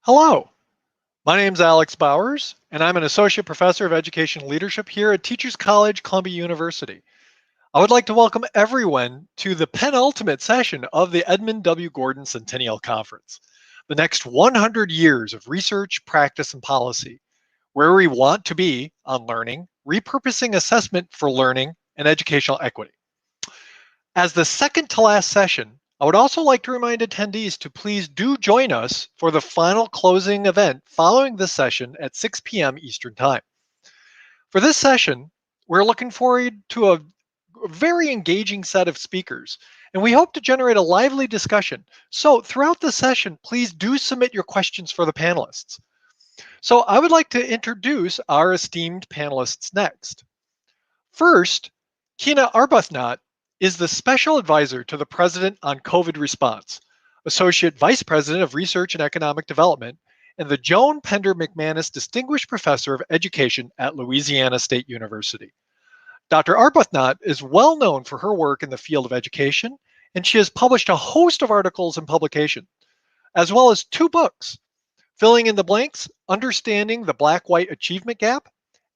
Hello, my name is Alex Bowers, and I'm an Associate Professor of Education Leadership here at Teachers College, Columbia University. I would like to welcome everyone to the penultimate session of the Edmund W. Gordon Centennial Conference, the next 100 years of research, practice, and policy, where we want to be on learning, repurposing assessment for learning, and educational equity. As the second to last session, I would also like to remind attendees to please do join us for the final closing event following this session at 6 p.m. Eastern Time. For this session, we're looking forward to a very engaging set of speakers, and we hope to generate a lively discussion. So throughout the session, please do submit your questions for the panelists. So I would like to introduce our esteemed panelists next. First, Kina Arbuthnot is the Special Advisor to the President on COVID Response, Associate Vice President of Research and Economic Development, and the Joan Pender McManus Distinguished Professor of Education at Louisiana State University. Dr. Arbuthnot is well known for her work in the field of education, and she has published a host of articles and publications, as well as 2 books, Filling in the Blanks, Understanding the Black-White Achievement Gap,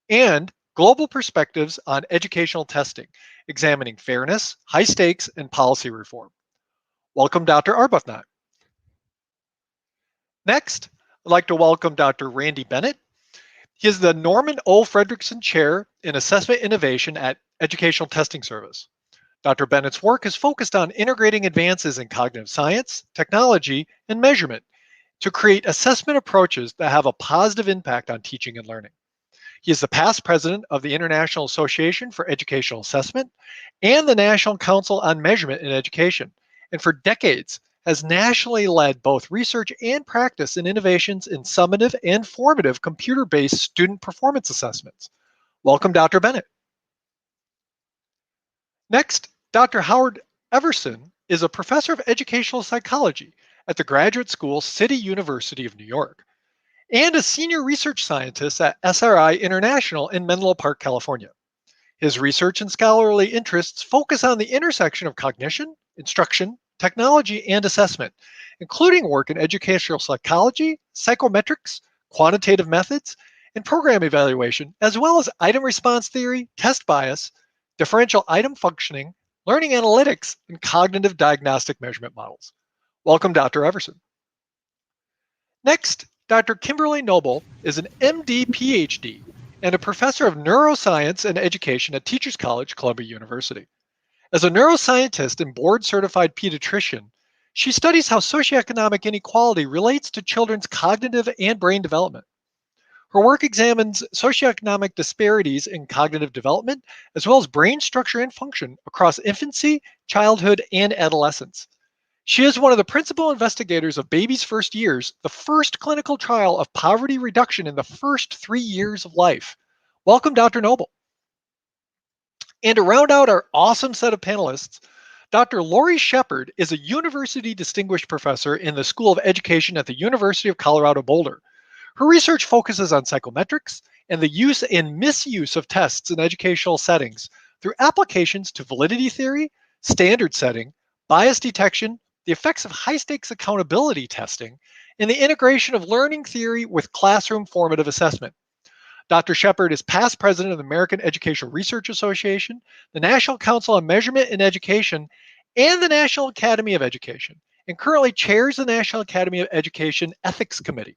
and Global Perspectives on Educational Testing, examining fairness, high stakes, and policy reform. Welcome, Dr. Arbuthnot. Next, I'd like to welcome Dr. Randy Bennett. He is the Norman O. Fredrickson Chair in Assessment Innovation at Educational Testing Service. Dr. Bennett's work is focused on integrating advances in cognitive science, technology, and measurement to create assessment approaches that have a positive impact on teaching and learning. He is the past president of the International Association for Educational Assessment and the National Council on Measurement in Education, and for decades has nationally led both research and practice in innovations in summative and formative computer-based student performance assessments. Welcome, Dr. Bennett. Next, Dr. Howard Everson is a professor of educational psychology at the Graduate School City University of New York, and a senior research scientist at SRI International in Menlo Park, California. His research and scholarly interests focus on the intersection of cognition, instruction, technology, and assessment, including work in educational psychology, psychometrics, quantitative methods, and program evaluation, as well as item response theory, test bias, differential item functioning, learning analytics, and cognitive diagnostic measurement models. Welcome, Dr. Everson. Next, Dr. Kimberly Noble is an MD PhD and a professor of neuroscience and education at Teachers College, Columbia University. As a neuroscientist and board-certified pediatrician, she studies how socioeconomic inequality relates to children's cognitive and brain development. Her work examines socioeconomic disparities in cognitive development, as well as brain structure and function across infancy, childhood, and adolescence. She is one of the principal investigators of Baby's First Years, the first clinical trial of poverty reduction in the first 3 years of life. Welcome, Dr. Noble. And to round out our awesome set of panelists, Dr. Lori Shepard is a University Distinguished Professor in the School of Education at the University of Colorado Boulder. Her research focuses on psychometrics and the use and misuse of tests in educational settings through applications to validity theory, standard setting, bias detection, the effects of high-stakes accountability testing, and the integration of learning theory with classroom formative assessment. Dr. Shepard is past president of the American Educational Research Association, the National Council on Measurement in Education, and the National Academy of Education, and currently chairs the National Academy of Education Ethics Committee.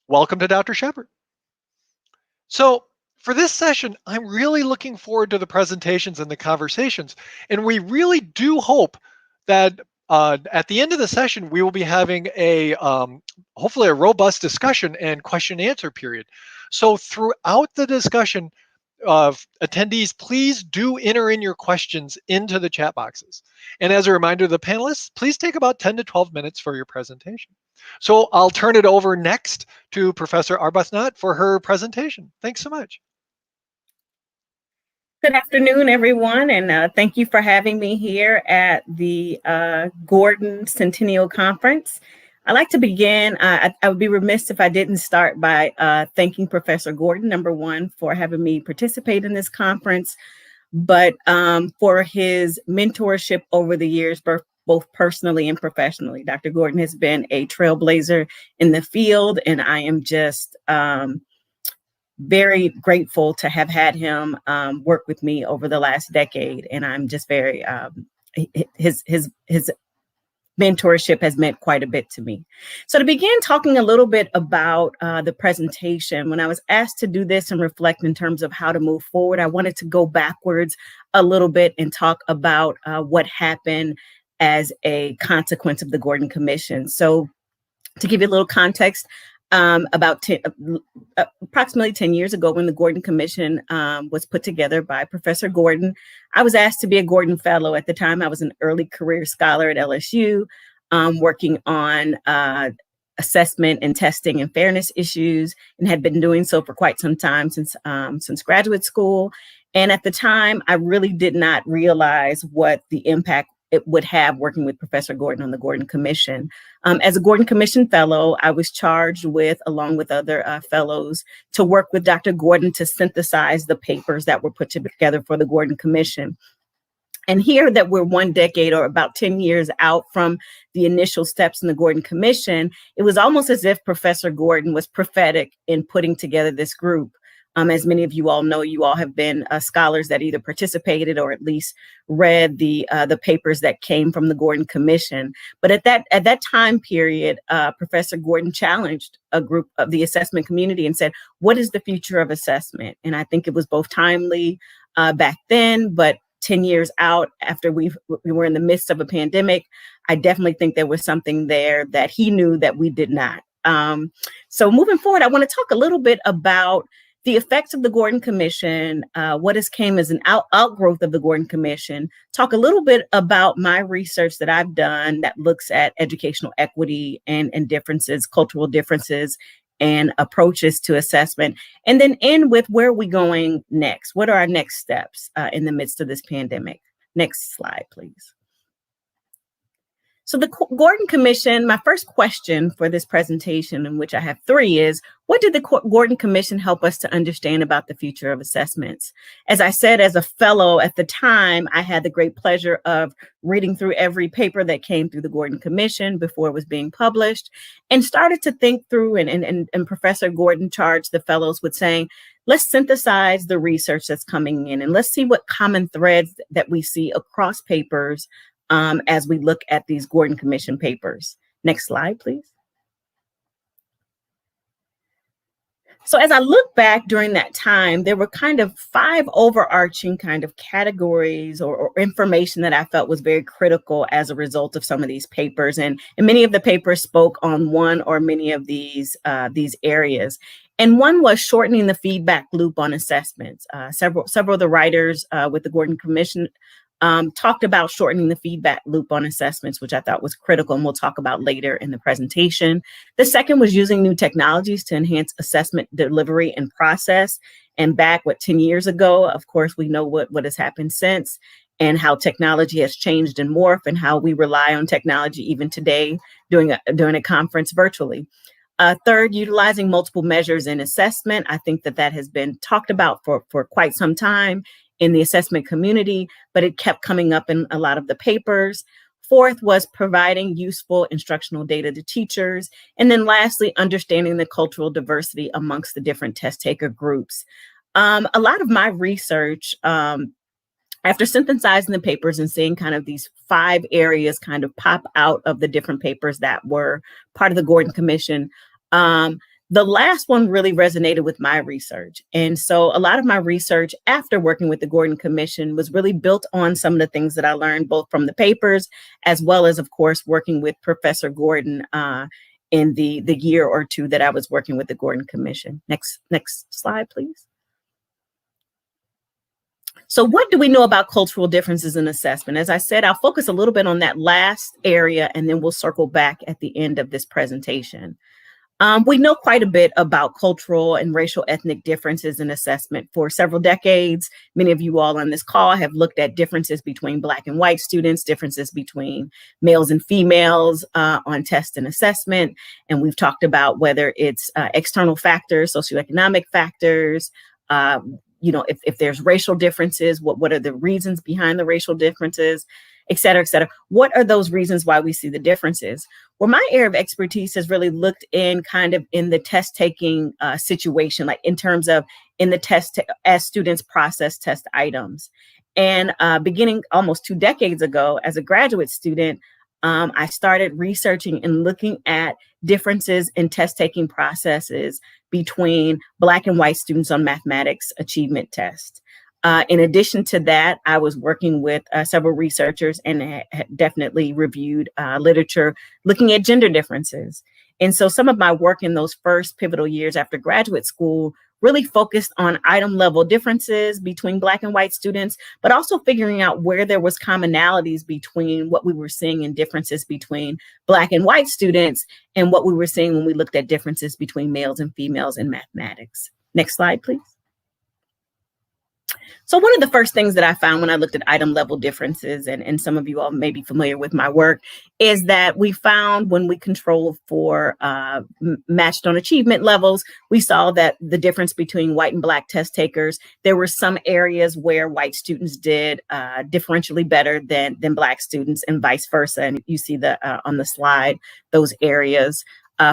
Welcome to Dr. Shepard. So for this session, I'm really looking forward to the presentations and the conversations, and we really do hope that at the end of the session, we will be having a hopefully a robust discussion and question and answer period. So throughout the discussion, attendees, please do enter in your questions into the chat boxes. And as a reminder to the panelists, please take about 10 to 12 minutes for your presentation. So I'll turn it over next to Professor Arbuthnot for her presentation. Thanks so much. Good afternoon, everyone, and thank you for having me here at the Gordon Centennial Conference. I'd like to begin, I would be remiss if I didn't start by thanking Professor Gordon, number one, for having me participate in this conference, but for his mentorship over the years, both personally and professionally. Dr. Gordon has been a trailblazer in the field, and I am just very grateful to have had him work with me over the last decade. And I'm just very, his mentorship has meant quite a bit to me. So to begin talking a little bit about the presentation, when I was asked to do this and reflect in terms of how to move forward, I wanted to go backwards a little bit and talk about what happened as a consequence of the Gordon Commission. So to give you a little context, approximately 10 years ago, when the Gordon Commission was put together by Professor Gordon, I was asked to be a Gordon Fellow. At the time, I was an early career scholar at LSU, working on assessment and testing and fairness issues, and had been doing so for quite some time, since graduate school. And at the time, I really did not realize what the impact it would have working with Professor Gordon on the Gordon Commission. As a Gordon Commission Fellow, I was charged with, along with other fellows, to work with Dr. Gordon to synthesize the papers that were put together for the Gordon Commission. And here that we're 1 decade or about 10 years out from the initial steps in the Gordon Commission, it was almost as if Professor Gordon was prophetic in putting together this group. As many of you all know, you all have been scholars that either participated or at least read the papers that came from the Gordon Commission. But at that time period, Professor Gordon challenged a group of the assessment community and said, "What is the future of assessment?" And I think it was both timely back then, but 10 years out after we were in the midst of a pandemic, I definitely think there was something there that he knew that we did not. So moving forward, I want to talk a little bit about the effects of the Gordon Commission, what has came as an outgrowth of the Gordon Commission, talk a little bit about my research that I've done that looks at educational equity and differences, cultural differences, and approaches to assessment, and then end with where are we going next? What are our next steps in the midst of this pandemic? Next slide, please. So the Gordon Commission, my first question for this presentation, in which I have 3, is, what did the Gordon Commission help us to understand about the future of assessments? As I said, as a fellow at the time, I had the great pleasure of reading through every paper that came through the Gordon Commission before it was being published, and started to think through, and Professor Gordon charged the fellows with saying, let's synthesize the research that's coming in, and let's see what common threads that we see across papers as we look at these Gordon Commission papers. Next slide, please. So as I look back during that time, there were kind of 5 overarching kind of categories or information that I felt was very critical as a result of some of these papers. And many of the papers spoke on one or many of these areas. And one was shortening the feedback loop on assessments. Several of the writers with the Gordon Commission talked about shortening the feedback loop on assessments, which I thought was critical, and we'll talk about later in the presentation. The second was using new technologies to enhance assessment delivery and process. And back, 10 years ago, of course, we know what has happened since, and how technology has changed and morphed, and how we rely on technology even today doing a conference virtually. Third, utilizing multiple measures in assessment. I think that has been talked about for quite some time in the assessment community, but it kept coming up in a lot of the papers. Fourth was providing useful instructional data to teachers. And then lastly, understanding the cultural diversity amongst the different test taker groups. A lot of my research, after synthesizing the papers and seeing kind of these 5 areas kind of pop out of the different papers that were part of the Gordon Commission, the last one really resonated with my research. And so a lot of my research after working with the Gordon Commission was really built on some of the things that I learned both from the papers, as well as, of course, working with Professor Gordon in the year or 2 that I was working with the Gordon Commission. Next slide, please. So what do we know about cultural differences in assessment? As I said, I'll focus a little bit on that last area, and then we'll circle back at the end of this presentation. We know quite a bit about cultural and racial ethnic differences in assessment for several decades. Many of you all on this call have looked at differences between Black and white students, differences between males and females on test and assessment. And we've talked about whether it's external factors, socioeconomic factors, if there's racial differences, what are the reasons behind the racial differences? et cetera, et cetera. What are those reasons why we see the differences? Well, my area of expertise has really looked in kind of in the test taking situation, like in terms of in the test as students process test items. And beginning almost 2 decades ago, as a graduate student, I started researching and looking at differences in test taking processes between Black and white students on mathematics achievement tests. In addition to that, I was working with several researchers and had definitely reviewed literature looking at gender differences. And so some of my work in those first pivotal years after graduate school really focused on item level differences between Black and white students, but also figuring out where there was commonalities between what we were seeing and differences between Black and white students and what we were seeing when we looked at differences between males and females in mathematics. Next slide, please. So one of the first things that I found when I looked at item level differences, and some of you all may be familiar with my work, is that we found when we controlled for matched on achievement levels, we saw that the difference between white and Black test takers, there were some areas where white students did differentially better than Black students and vice versa. And you see on the slide, those areas.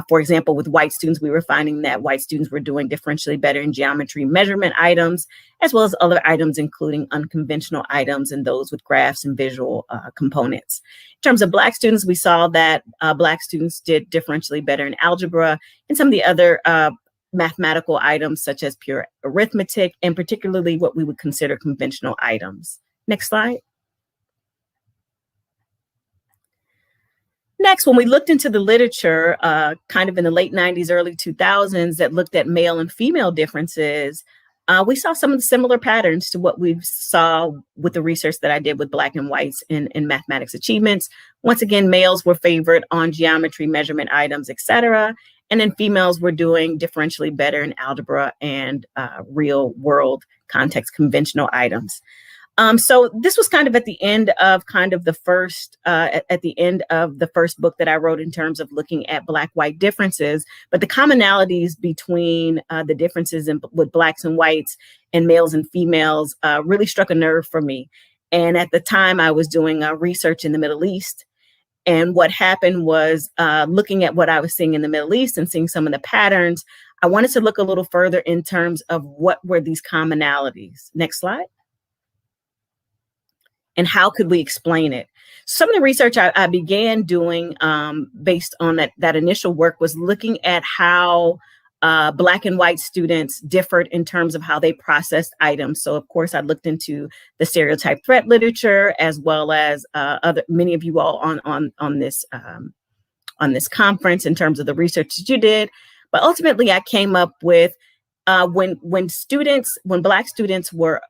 For example, with white students, we were finding that white students were doing differentially better in geometry measurement items, as well as other items, including unconventional items and those with graphs and visual components. In terms of Black students, we saw that Black students did differentially better in algebra and some of the other mathematical items, such as pure arithmetic, and particularly what we would consider conventional items. Next slide. Next, when we looked into the literature, kind of in the late 90s, early 2000s, that looked at male and female differences, we saw some of the similar patterns to what we saw with the research that I did with Black and whites in mathematics achievements. Once again, males were favored on geometry, measurement items, et cetera. And then females were doing differentially better in algebra and real world context conventional items. So this was kind of at the end of the first book that I wrote in terms of looking at Black-white differences, but the commonalities between the differences with Blacks and whites and males and females really struck a nerve for me. And at the time I was doing research in the Middle East. And what happened was looking at what I was seeing in the Middle East and seeing some of the patterns, I wanted to look a little further in terms of what were these commonalities. Next slide. And how could we explain it? Some of the research I began doing based on that initial work was looking at how Black and white students differed in terms of how they processed items. So of course, I looked into the stereotype threat literature, as well as many of you all on this conference in terms of the research that you did. But ultimately, I came up with when Black students were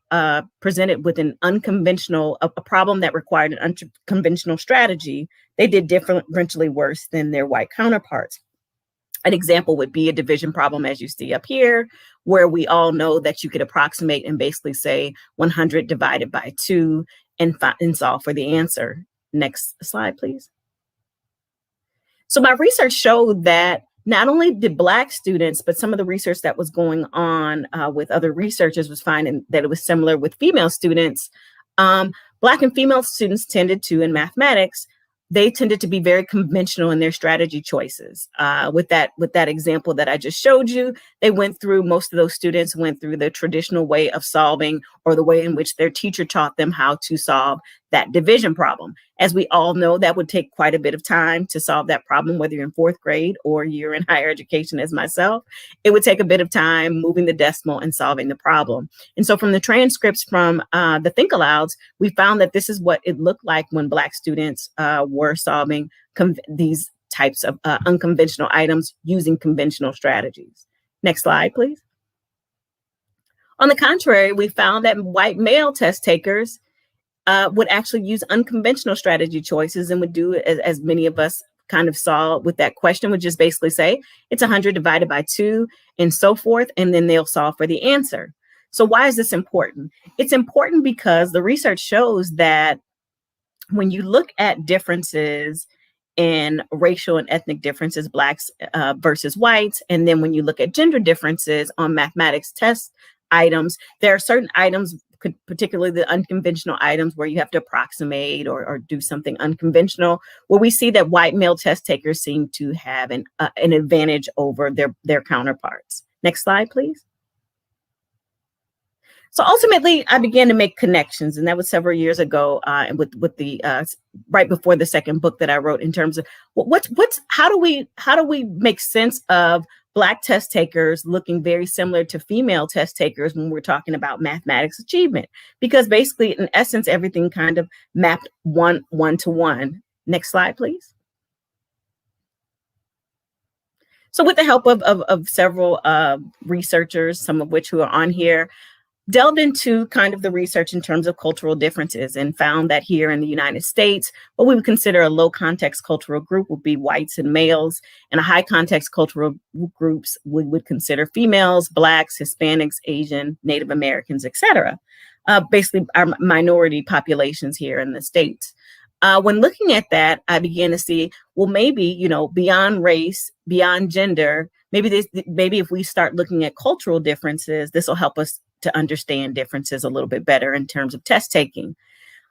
presented with an unconventional, a problem that required an unconventional strategy, they did differentially worse than their white counterparts. An example would be a division problem, as you see up here, where we all know that you could approximate and basically say 100 divided by 2 and solve for the answer. Next slide, please. So my research showed that not only did Black students, but some of the research that was going on with other researchers was finding that it was similar with female students. Black and female students tended to, in mathematics, they tended to be very conventional in their strategy choices. With that example that I just showed you, most of those students went through the traditional way of solving, or the way in which their teacher taught them how to solve that division problem. As we all know, that would take quite a bit of time to solve that problem, whether you're in 4th grade or you're in higher education as myself. It would take a bit of time moving the decimal and solving the problem. And so from the transcripts from the Think Alouds, we found that this is what it looked like when Black students were solving these types of unconventional items using conventional strategies. Next slide, please. On the contrary, we found that white male test takers would actually use unconventional strategy choices and would do as many of us kind of saw with that question, would just basically say it's 100 divided by 2 and so forth, and then they'll solve for the answer. So why is this important? It's important because the research shows that when you look at differences in racial and ethnic differences, Blacks versus whites, and then when you look at gender differences on mathematics test items, there are certain items particularly the unconventional items where you have to approximate or do something unconventional, where we see that white male test takers seem to have an advantage over their counterparts. Next slide, please. So ultimately, I began to make connections, and that was several years ago, with the right before the second book that I wrote, in terms of how do we make sense of Black test takers looking very similar to female test takers when we're talking about mathematics achievement, because basically, in essence, everything kind of mapped one to one. Next slide, please. So with the help of several researchers, some of which who are on here, delved into kind of the research in terms of cultural differences, and found that here in the United States, what we would consider a low context cultural group would be whites and males, and a high context cultural groups we would consider females, Blacks, Hispanics, Asian, Native Americans, etc. Basically our minority populations here in the States. When looking at that, I began to see, well, maybe, beyond race, beyond gender, maybe if we start looking at cultural differences, this will help us to understand differences a little bit better in terms of test taking.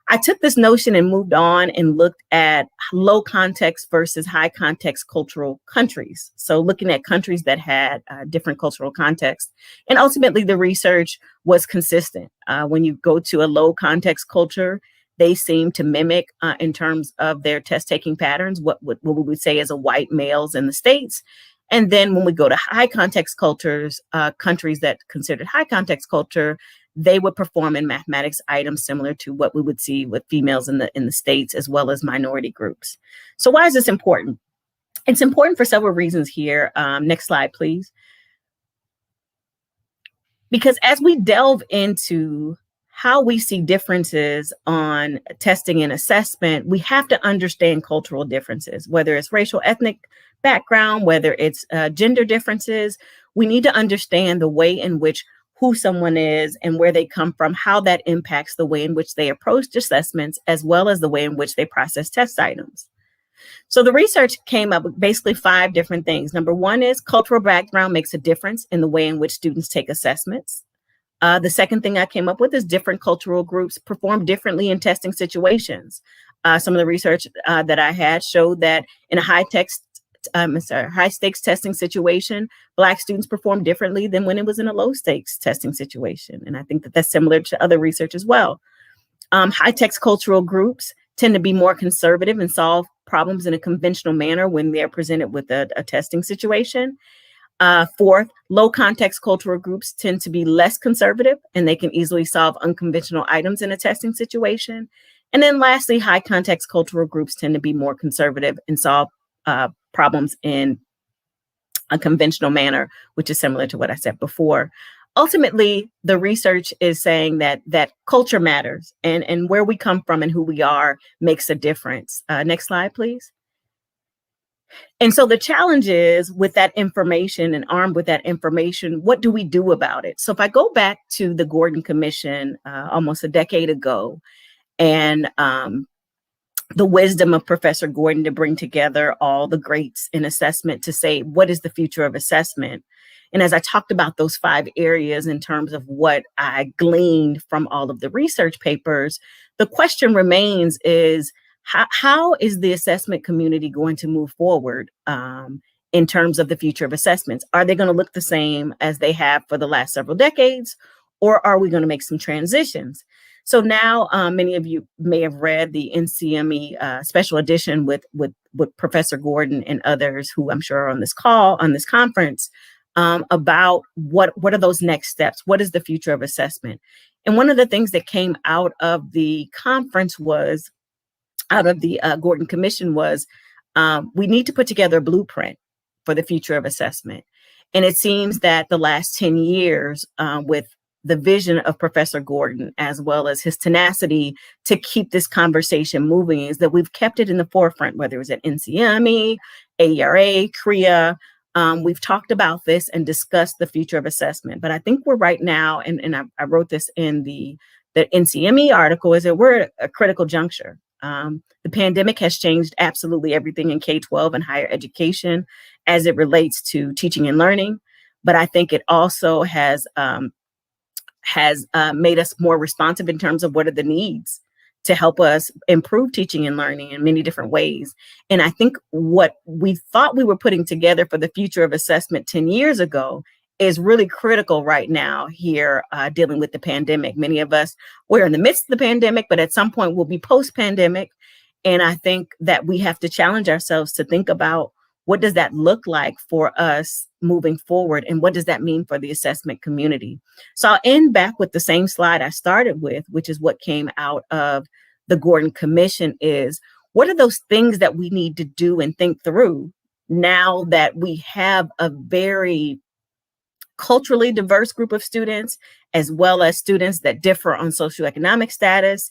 I took this notion and moved on and looked at low context versus high context cultural countries. So looking at countries that had different cultural contexts. And ultimately, the research was consistent. When you go to a low context culture, they seem to mimic, in terms of their test taking patterns, what we would say as a white males in the States. And then when we go to high context cultures, countries that considered high context culture, they would perform in mathematics items similar to what we would see with females in the States, as well as minority groups. So why is this important? It's important for several reasons here. Next slide, please. Because as we delve into how we see differences on testing and assessment, we have to understand cultural differences, whether it's racial, ethnic background, whether it's gender differences. We need to understand the way in which who someone is and where they come from, how that impacts the way in which they approach assessments, as well as the way in which they process test items. So the research came up with basically 5 different things. Number one is cultural background makes a difference in the way in which students take assessments. The second thing I came up with is different cultural groups perform differently in testing situations. Some of the research that I had showed that in a high stakes testing situation, Black students perform differently than when it was in a low stakes testing situation. And I think that that's similar to other research as well. High text cultural groups tend to be more conservative and solve problems in a conventional manner when they're presented with a testing situation. Fourth, low context cultural groups tend to be less conservative, and they can easily solve unconventional items in a testing situation. And then lastly, high context cultural groups tend to be more conservative and solve problems in a conventional manner, which is similar to what I said before. Ultimately, the research is saying that culture matters, and where we come from and who we are makes a difference. Next slide, please. And so the challenge is, with that information and armed with that information, what do we do about it? So if I go back to the Gordon Commission almost a decade ago, and the wisdom of Professor Gordon to bring together all the greats in assessment to say, what is the future of assessment? And as I talked about those 5 areas in terms of what I gleaned from all of the research papers, the question remains is, how is the assessment community going to move forward in terms of the future of assessments? Are they going to look the same as they have for the last several decades, or are we going to make some transitions? So now many of you may have read the NCME special edition with Professor Gordon and others who I'm sure are on this call, on this conference, about what are those next steps? What is the future of assessment? And one of the things that came out of the conference was, out of the Gordon Commission was, we need to put together a blueprint for the future of assessment. And it seems that the last 10 years with the vision of Professor Gordon, as well as his tenacity to keep this conversation moving, is that we've kept it in the forefront, whether it was at NCME, AERA, CREA. We've talked about this and discussed the future of assessment. But I think we're right now, and I wrote this in the NCME article, is that we're at a critical juncture. The pandemic has changed absolutely everything in K-12 and higher education as it relates to teaching and learning. But I think it also has has made us more responsive in terms of what are the needs to help us improve teaching and learning in many different ways. And I think what we thought we were putting together for the future of assessment 10 years ago is really critical right now here, dealing with the pandemic. Many of us, we're in the midst of the pandemic, but at some point we'll be post-pandemic. And I think that we have to challenge ourselves to think about, what does that look like for us moving forward? And what does that mean for the assessment community? So I'll end back with the same slide I started with, which is what came out of the Gordon Commission, is what are those things that we need to do and think through now that we have a very culturally diverse group of students, as well as students that differ on socioeconomic status.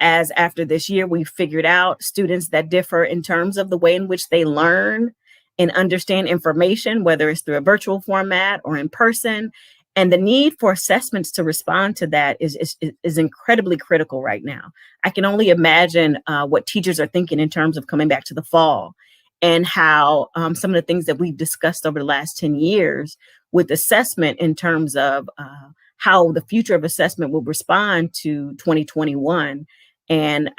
As after this year, we've figured out students that differ in terms of the way in which they learn and understand information, whether it's through a virtual format or in person. And the need for assessments to respond to that is incredibly critical right now. I can only imagine what teachers are thinking in terms of coming back to the fall, and how some of the things that we've discussed over the last 10 years with assessment in terms of how the future of assessment will respond to 2021. And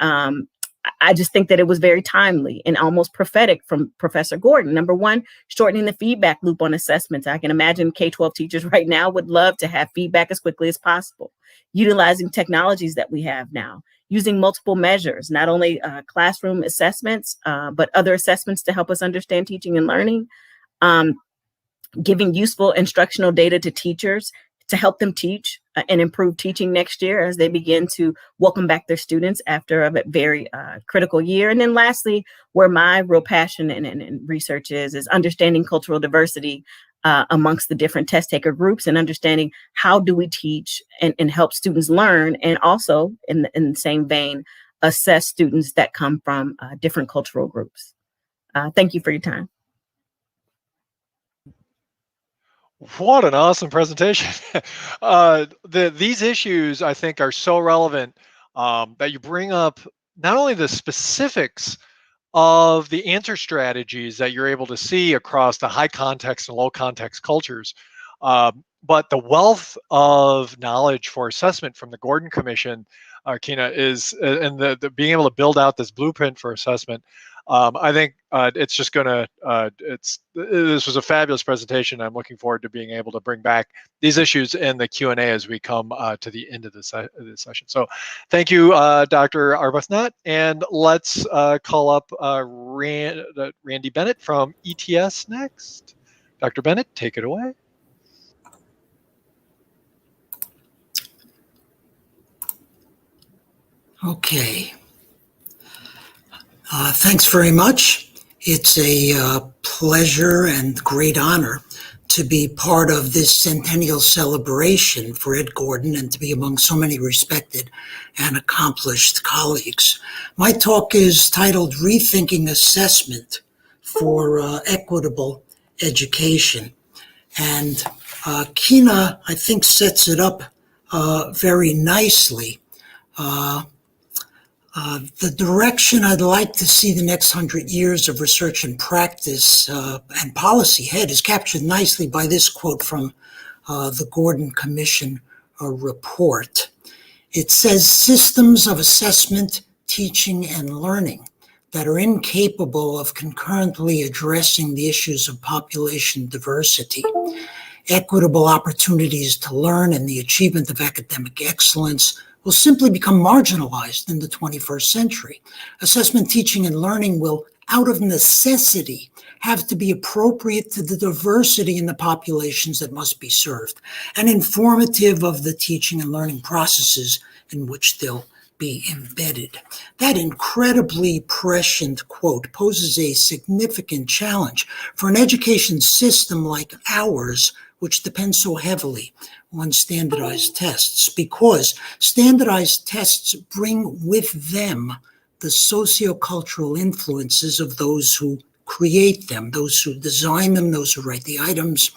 I just think that it was very timely and almost prophetic from Professor Gordon. Number one, shortening the feedback loop on assessments. I can imagine K-12 teachers right now would love to have feedback as quickly as possible. Utilizing technologies that we have now, using multiple measures, not only classroom assessments, but other assessments to help us understand teaching and learning. Giving useful instructional data to teachers to help them teach and improve teaching next year as they begin to welcome back their students after a very critical year. And then lastly, where my real passion and research is understanding cultural diversity amongst the different test taker groups, and understanding how do we teach and help students learn, and also in the same vein, assess students that come from different cultural groups. Thank you for your time. What an awesome presentation. These issues, I think, are so relevant that you bring up not only the specifics of the answer strategies that you're able to see across the high context and low context cultures, but the wealth of knowledge for assessment from the Gordon Commission, Kina, is, and the being able to build out this blueprint for assessment. I think it's just gonna, this was a fabulous presentation. I'm looking forward to being able to bring back these issues in the Q&A as we come to the end of this session. So thank you, Dr. Arbuthnot, and let's call up Randy Bennett from ETS next. Dr. Bennett, take it away. Okay. Thanks very much. It's a pleasure and great honor to be part of this centennial celebration for Ed Gordon, and to be among so many respected and accomplished colleagues. My talk is titled Rethinking Assessment for Equitable Education. And Kina, I think, sets it up very nicely. The direction I'd like to see the next 100 years of research and practice and policy head is captured nicely by this quote from the Gordon Commission report. It says, systems of assessment, teaching, and learning that are incapable of concurrently addressing the issues of population diversity, equitable opportunities to learn, and the achievement of academic excellence will simply become marginalized in the 21st century. Assessment, teaching, and learning will, out of necessity, have to be appropriate to the diversity in the populations that must be served, and informative of the teaching and learning processes in which they'll be embedded. That incredibly prescient quote poses a significant challenge for an education system like ours, which depends so heavily on standardized tests, because standardized tests bring with them the sociocultural influences of those who create them, those who design them, those who write the items,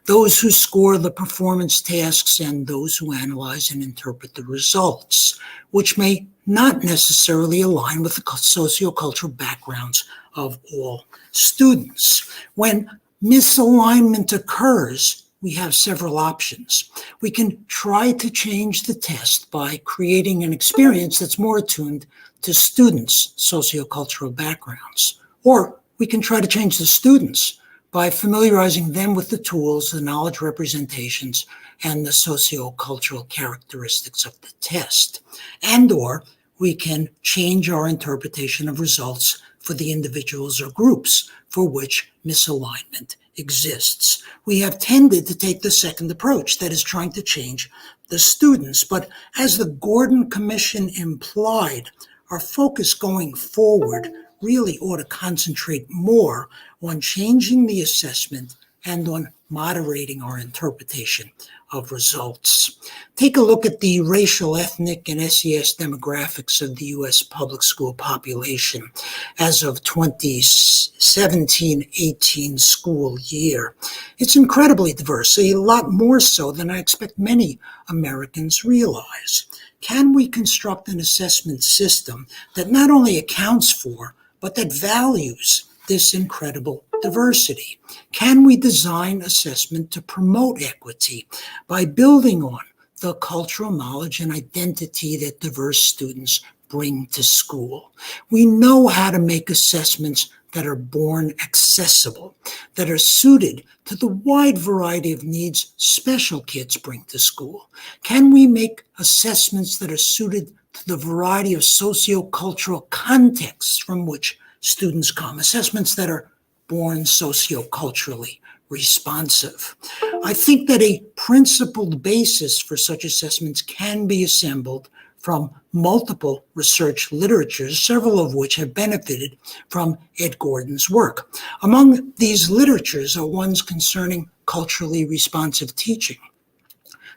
those who score the performance tasks, and those who analyze and interpret the results, which may not necessarily align with the sociocultural backgrounds of all students. When misalignment occurs, we have several options. We can try to change the test by creating an experience that's more attuned to students' sociocultural backgrounds. Or we can try to change the students by familiarizing them with the tools, the knowledge representations, and the sociocultural characteristics of the test. And/or we can change our interpretation of results for the individuals or groups for which misalignment exists. We have tended to take the second approach, that is trying to change the students. But as the Gordon Commission implied, our focus going forward really ought to concentrate more on changing the assessment and on moderating our interpretation of results. Take a look at the racial, ethnic, and SES demographics of the U.S. public school population as of 2017-18 school year. It's incredibly diverse, a lot more so than I expect many Americans realize. Can we construct an assessment system that not only accounts for, but that values this incredible diversity? Can we design assessment to promote equity by building on the cultural knowledge and identity that diverse students bring to school? We know how to make assessments that are born accessible, that are suited to the wide variety of needs special kids bring to school. Can we make assessments that are suited to the variety of sociocultural contexts from which students come, assessments that are born socioculturally responsive? I think that a principled basis for such assessments can be assembled from multiple research literatures, several of which have benefited from Ed Gordon's work. Among these literatures are ones concerning culturally responsive teaching,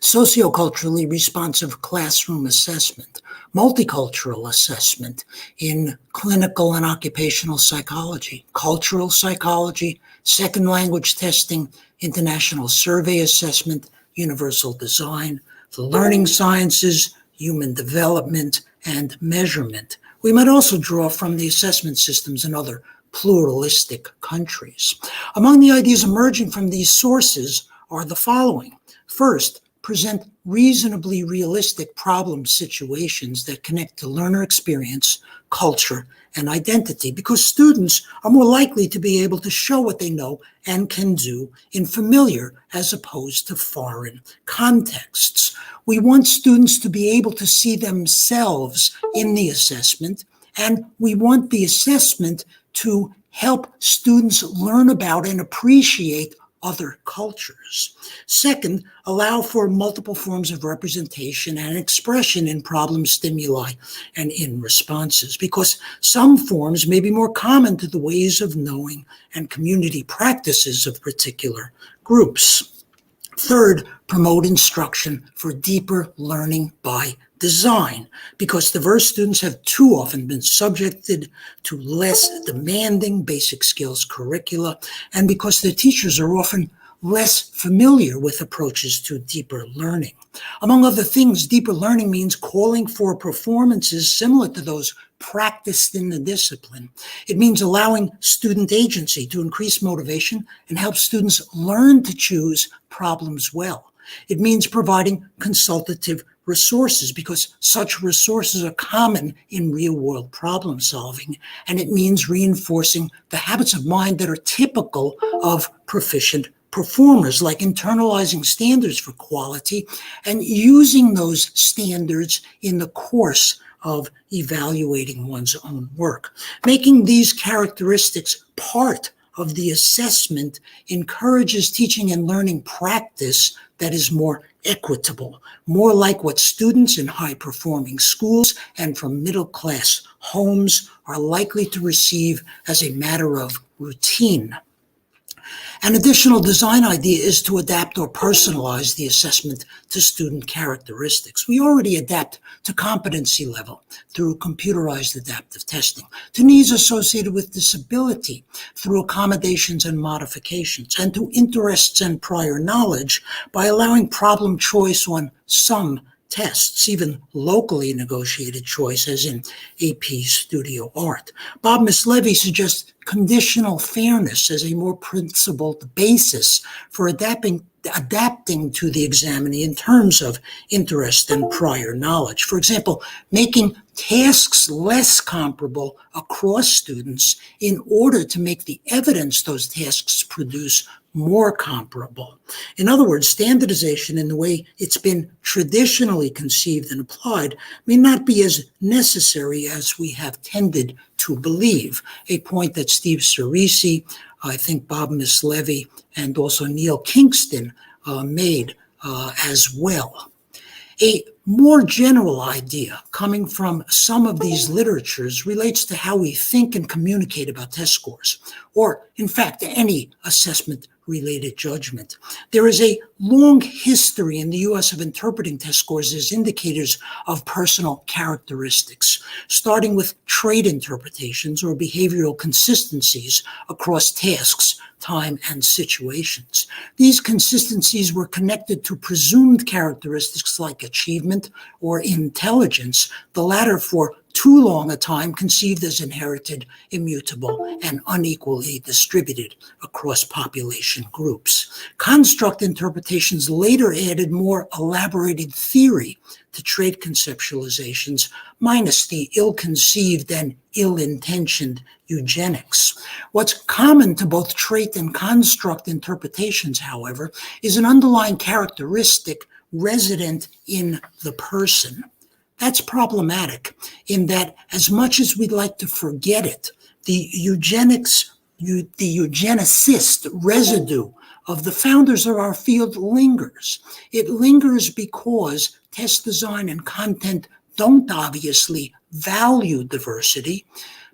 socioculturally responsive classroom assessment, multicultural assessment in clinical and occupational psychology, cultural psychology, second language testing, international survey assessment, universal design, the learning sciences, human development, and measurement. We might also draw from the assessment systems in other pluralistic countries. Among the ideas emerging from these sources are the following. First, present reasonably realistic problem situations that connect to learner experience, culture, and identity, because students are more likely to be able to show what they know and can do in familiar as opposed to foreign contexts. We want students to be able to see themselves in the assessment, and we want the assessment to help students learn about and appreciate other cultures. Second, allow for multiple forms of representation and expression in problem stimuli and in responses, because some forms may be more common to the ways of knowing and community practices of particular groups. Third, promote instruction for deeper learning by design, because diverse students have too often been subjected to less demanding basic skills curricula, and because their teachers are often less familiar with approaches to deeper learning. Among other things, deeper learning means calling for performances similar to those practiced in the discipline. It means allowing student agency to increase motivation and help students learn to choose problems well. It means providing consultative resources, because such resources are common in real-world problem solving. And it means reinforcing the habits of mind that are typical of proficient performers, like internalizing standards for quality and using those standards in the course of evaluating one's own work. Making these characteristics part of the assessment encourages teaching and learning practice that is more equitable, more like what students in high-performing schools and from middle-class homes are likely to receive as a matter of routine. An additional design idea is to adapt or personalize the assessment to student characteristics. We already adapt to competency level through computerized adaptive testing, to needs associated with disability through accommodations and modifications, and to interests and prior knowledge by allowing problem choice on some tests, even locally negotiated choice, as in AP Studio Art. Bob Mislevy suggests conditional fairness as a more principled basis for adapting adapting to the examinee in terms of interest and prior knowledge. For example, making tasks less comparable across students in order to make the evidence those tasks produce more comparable. In other words, standardization in the way it's been traditionally conceived and applied may not be as necessary as we have tended to believe, a point that Steve Cerisi, I think Bob Mislevy, and also Neil Kingston made as well. A more general idea coming from some of these literatures relates to how we think and communicate about test scores, or in fact, any assessment-related judgment. There is a long history in the U.S. of interpreting test scores as indicators of personal characteristics, starting with trait interpretations or behavioral consistencies across tasks, time, and situations. These consistencies were connected to presumed characteristics like achievement or intelligence, the latter for too long a time conceived as inherited, immutable, and unequally distributed across population groups. Construct interpretations later added more elaborated theory to trait conceptualizations, minus the ill-conceived and ill-intentioned eugenics. What's common to both trait and construct interpretations, however, is an underlying characteristic resident in the person. That's problematic in that as much as we'd like to forget it, the eugenicist residue of the founders of our field lingers. It lingers because test design and content don't obviously value diversity,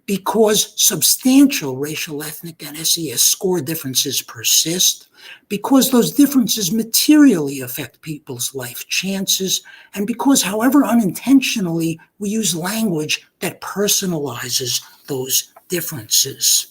because substantial racial, ethnic, and SES score differences persist, because those differences materially affect people's life chances, and because, however unintentionally, we use language that personalizes those differences.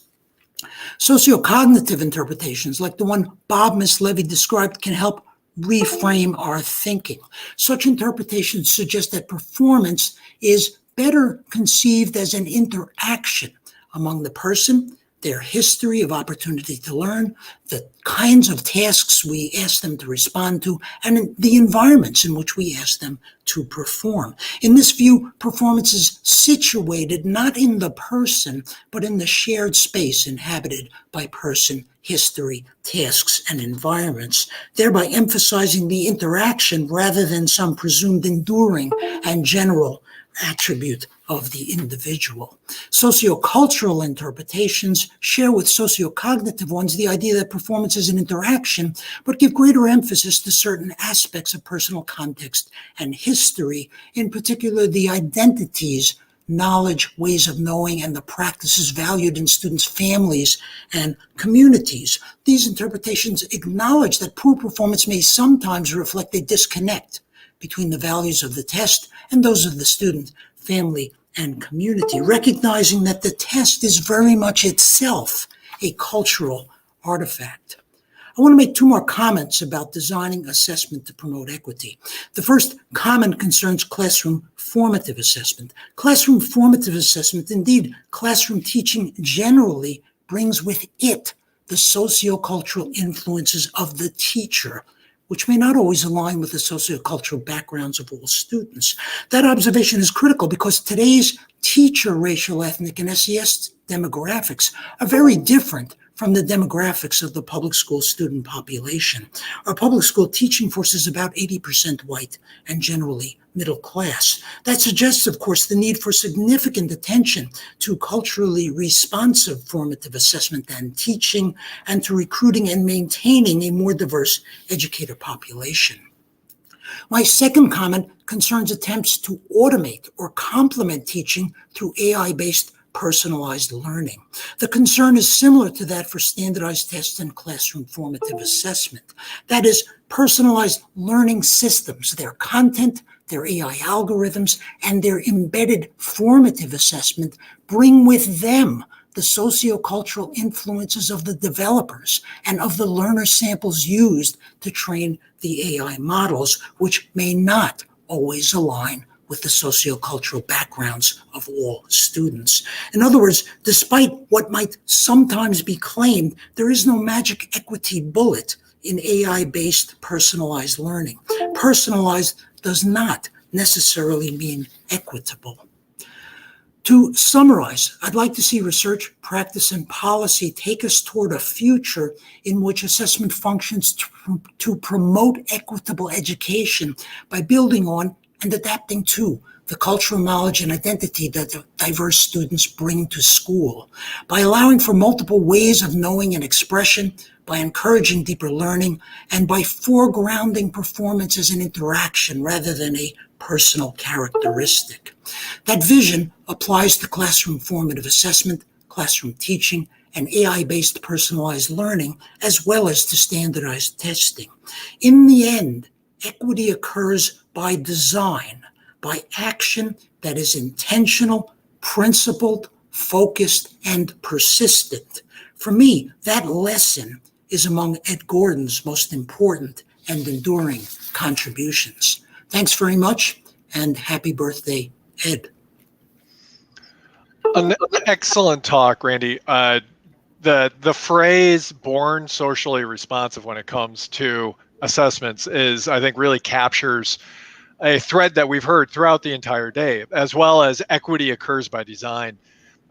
Sociocognitive interpretations, like the one Bob Mislevy described, can help reframe our thinking. Such interpretations suggest that performance is better conceived as an interaction among the person, their history of opportunity to learn, the kinds of tasks we ask them to respond to, and the environments in which we ask them to perform. In this view, performance is situated not in the person, but in the shared space inhabited by person, history, tasks, and environments, thereby emphasizing the interaction rather than some presumed enduring and general attribute of the individual. Sociocultural interpretations share with sociocognitive ones the idea that performance is an interaction, but give greater emphasis to certain aspects of personal context and history, in particular the identities, knowledge, ways of knowing, and the practices valued in students' families and communities. These interpretations acknowledge that poor performance may sometimes reflect a disconnect between the values of the test and those of the student, family, and community, recognizing that the test is very much itself a cultural artifact. I want to make two more comments about designing assessment to promote equity. The first comment concerns classroom formative assessment. Classroom formative assessment, indeed, classroom teaching generally brings with it the sociocultural influences of the teacher, which may not always align with the sociocultural backgrounds of all students. That observation is critical because today's teacher racial, ethnic, and SES demographics are very different from the demographics of the public school student population. Our public school teaching force is about 80% white and generally middle class. That suggests, of course, the need for significant attention to culturally responsive formative assessment and teaching, and to recruiting and maintaining a more diverse educator population. My second comment concerns attempts to automate or complement teaching through AI-based personalized learning. The concern is similar to that for standardized tests and classroom formative assessment. That is, personalized learning systems, their content, their AI algorithms, and their embedded formative assessment bring with them the sociocultural influences of the developers and of the learner samples used to train the AI models, which may not always align with the sociocultural backgrounds of all students. In other words, despite what might sometimes be claimed, there is no magic equity bullet in AI-based personalized learning. Personalized does not necessarily mean equitable. To summarize, I'd like to see research, practice, and policy take us toward a future in which assessment functions to promote equitable education by building on and adapting to the cultural knowledge and identity that diverse students bring to school, by allowing for multiple ways of knowing and expression, by encouraging deeper learning, and by foregrounding performance as an interaction rather than a personal characteristic. That vision applies to classroom formative assessment, classroom teaching, and AI-based personalized learning, as well as to standardized testing. In the end, equity occurs by design, by action that is intentional, principled, focused, and persistent. For me, that lesson is among Ed Gordon's most important and enduring contributions. Thanks very much, and happy birthday, Ed. An excellent talk, Randy. The phrase "born socially responsive" when it comes to assessments is, I think, really captures a thread that we've heard throughout the entire day, as well as equity occurs by design.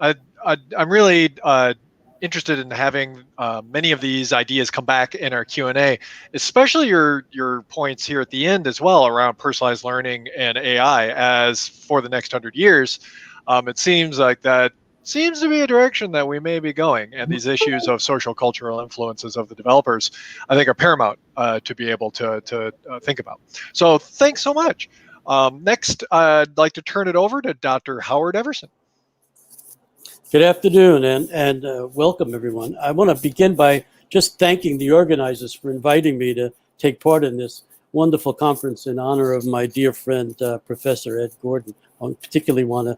I'm really interested in having many of these ideas come back in our Q&A, especially your points here at the end as well around personalized learning and AI. As for the next 100 years, it seems like that seems to be a direction that we may be going, and these issues of social cultural influences of the developers, I think, are paramount to be able to think about. So thanks so much. Next, I'd like to turn it over to Dr. Howard Everson. Good afternoon, and welcome, everyone. I want to begin by just thanking the organizers for inviting me to take part in this wonderful conference in honor of my dear friend, Professor Ed Gordon. I particularly want to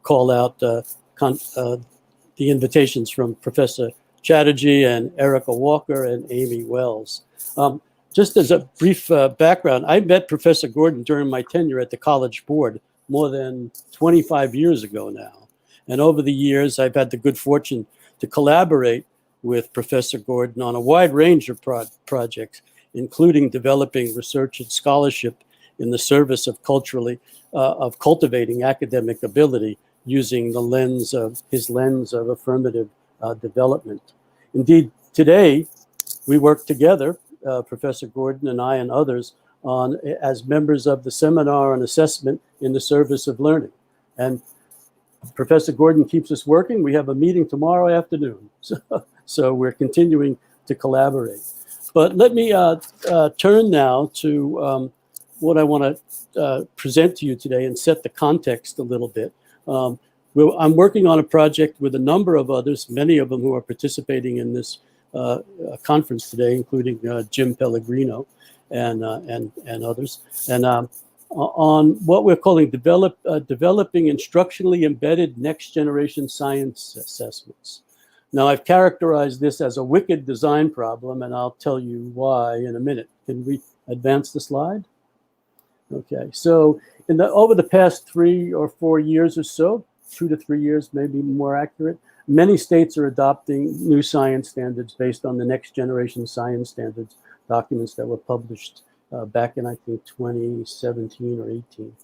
call out the invitations from Professor Chatterjee and Erica Walker and Amy Wells. Just as a brief background, I met Professor Gordon during my tenure at the College Board more than 25 years ago now. And over the years, I've had the good fortune to collaborate with Professor Gordon on a wide range of projects, including developing research and scholarship in the service of cultivating academic ability using his lens of affirmative development. Indeed, today we work together, Professor Gordon and I and others, as members of the Seminar on Assessment in the Service of Learning. And Professor Gordon keeps us working. We have a meeting tomorrow afternoon, so we're continuing to collaborate. But let me turn now to what I want to present to you today and set the context a little bit. I'm working on a project with a number of others, many of them who are participating in this conference today, including Jim Pellegrino and others, and on what we're calling developing instructionally embedded next generation science assessments. Now, I've characterized this as a wicked design problem, and I'll tell you why in a minute. Can we advance the slide? Okay, so over the past 3 or 4 years or so, 2 to 3 years, maybe more accurate, many states are adopting new science standards based on the next generation science standards documents that were published back in, I think, 2017 or 18.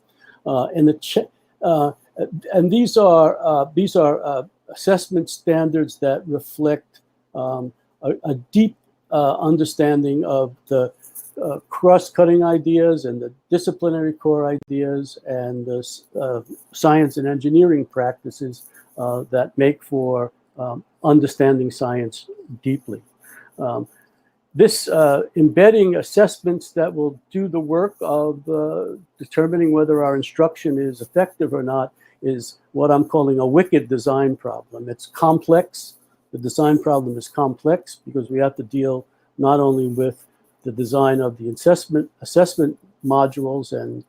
And these are assessment standards that reflect a deep understanding of the cross-cutting ideas and the disciplinary core ideas and the science and engineering practices that make for understanding science deeply. This embedding assessments that will do the work of determining whether our instruction is effective or not is what I'm calling a wicked design problem. It's complex. The design problem is complex because we have to deal not only with the design of the assessment modules and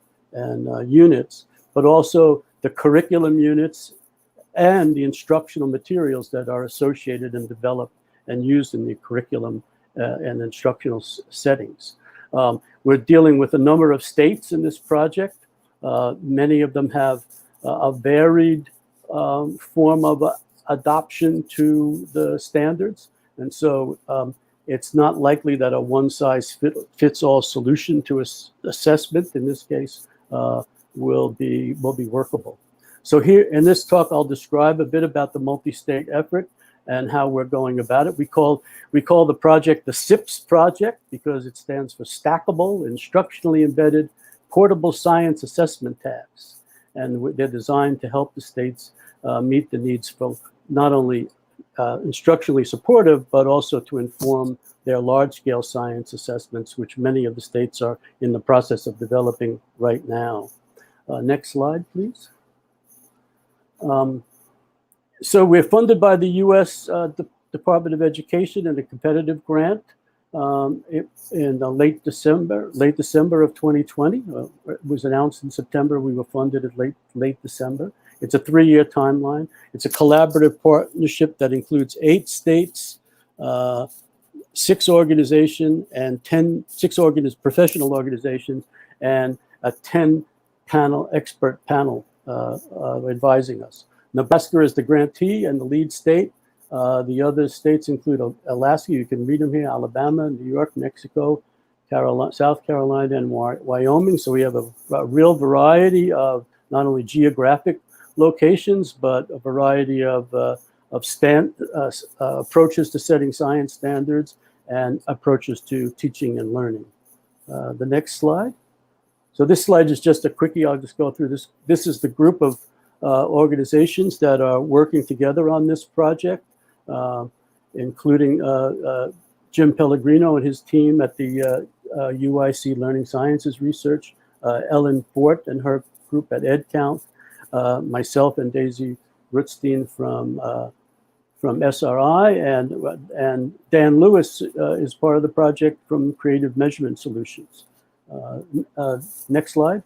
units, but also the curriculum units and the instructional materials that are associated and developed and used in the curriculum and instructional settings. We're dealing with a number of states in this project. Many of them have a varied form of adoption to the standards. And so It's not likely that a one-size-fits-all solution to assessment, in this case, will be workable. So here in this talk, I'll describe a bit about the multi-state effort and how we're going about it. We call the project the SIPS project because it stands for Stackable, Instructionally Embedded, Portable Science Assessment Tasks. And they're designed to help the states meet the needs for not only instructionally supportive, but also to inform their large-scale science assessments, which many of the states are in the process of developing right now. Next slide, please. So we're funded by the U.S. Department of Education in a competitive grant in late December of 2020. It was announced in September. We were funded at late December. It's a 3-year timeline. It's a collaborative partnership that includes 8 states, 6 organizations, and 6 professional organizations, and a 10 expert panel advising us. Nebraska is the grantee and the lead state. The other states include Alaska, you can read them here, Alabama, New York, Mexico, South Carolina, and Wyoming. So we have a real variety of not only geographic locations, but a variety of approaches to setting science standards and approaches to teaching and learning. The next slide. So this slide is just a quickie. I'll just go through this. This is the group of organizations that are working together on this project, including Jim Pellegrino and his team at the UIC Learning Sciences Research, Ellen Fort and her group at EdCount, myself and Daisy Rutstein from SRI, and Dan Lewis is part of the project from Creative Measurement Solutions. Next slide.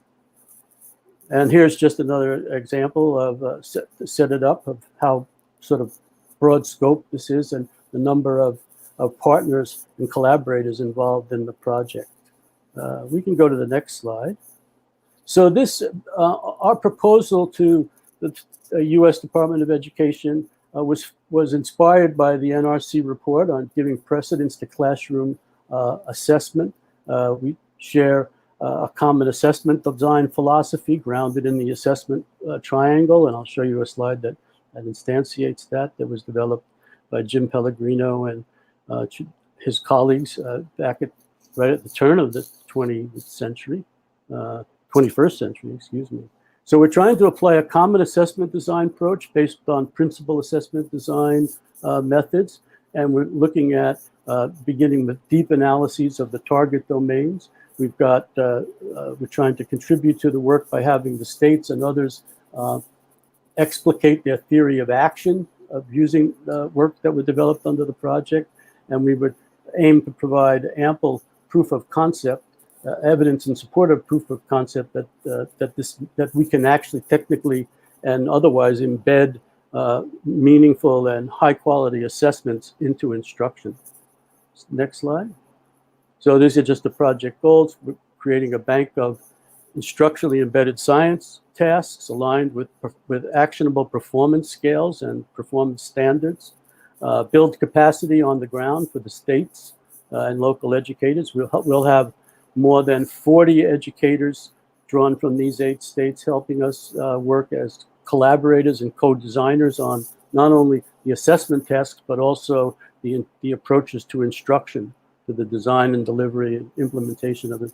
And here's just another example of set it up of how sort of broad scope this is and the number of partners and collaborators involved in the project. We can go to the next slide. So this, our proposal to the U.S. Department of Education was inspired by the NRC report on giving precedence to classroom assessment. We share a common assessment design philosophy grounded in the assessment triangle, and I'll show you a slide that instantiates that was developed by Jim Pellegrino and his colleagues back right at the turn of the 21st century, excuse me. So we're trying to apply a common assessment design approach based on principal assessment design methods, and we're looking at beginning with deep analyses of the target domains. We've got, we're trying to contribute to the work by having the states and others explicate their theory of action of using work that was developed under the project. And we would aim to provide ample proof of concept, evidence in support of proof of concept that we can actually technically and otherwise embed meaningful and high quality assessments into instruction. Next slide. So these are just the project goals. We're creating a bank of instructionally embedded science tasks aligned with actionable performance scales and performance standards. Build capacity on the ground for the states and local educators. We'll have more than 40 educators drawn from these 8 states helping us work as collaborators and co-designers on not only the assessment tasks, but also the approaches to instruction, to the design and delivery and implementation of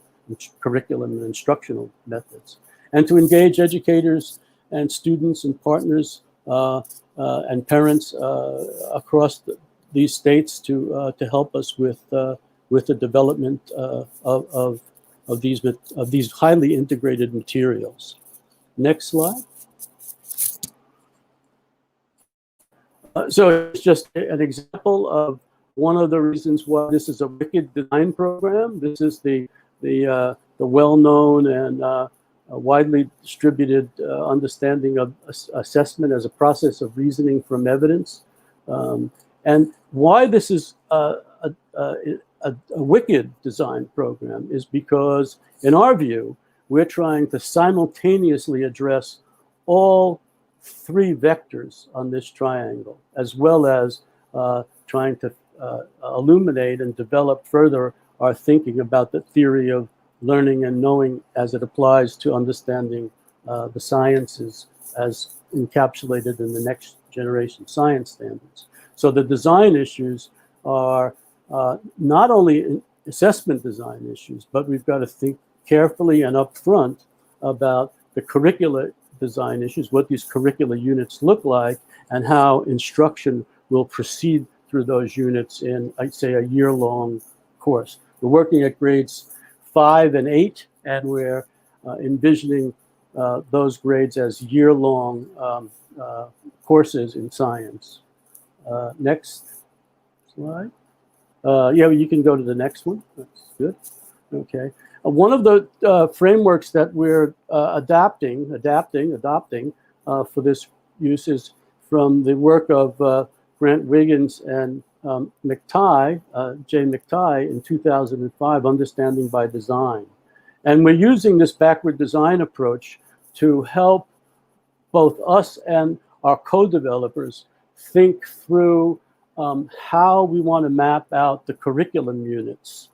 curriculum and instructional methods, and to engage educators and students and partners and parents across these states to help us with the development of these highly integrated materials. Next slide. So it's just an example of one of the reasons why this is a wicked design program. This is the well-known and widely distributed understanding of assessment as a process of reasoning from evidence. And why this is a wicked design program is because, in our view, we're trying to simultaneously address all 3 vectors on this triangle, as well as trying to illuminate and develop further our thinking about the theory of learning and knowing as it applies to understanding the sciences as encapsulated in the next generation science standards. So the design issues are not only assessment design issues, but we've got to think carefully and upfront about the curricular design issues, what these curricular units look like, and how instruction will proceed through those units in, I'd say, a year-long course. We're working at grades 5 and 8, and we're envisioning those grades as year-long courses in science. Next slide. Yeah, you can go to the next one. That's good. Okay. One of the frameworks that we're adopting for this use is from the work of Grant Wiggins and Jay McTighe in 2005, Understanding by Design. And we're using this backward design approach to help both us and our co-developers think through how we want to map out the curriculum units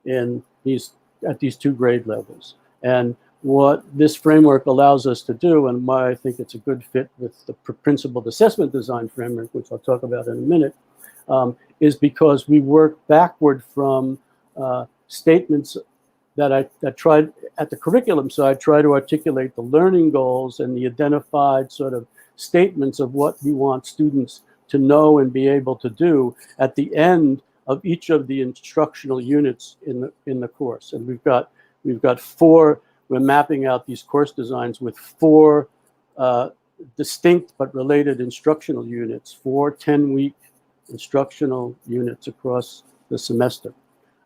at these two grade levels. And what this framework allows us to do, and why I think it's a good fit with the principled assessment design framework, which I'll talk about in a minute, is because we work backward from statements that I tried at the curriculum side, try to articulate the learning goals and the identified sort of statements of what we want students to know and be able to do at the end of each of the instructional units in the course. And we've got 4. We're mapping out these course designs with 4 distinct but related instructional units, 4 10-week instructional units across the semester.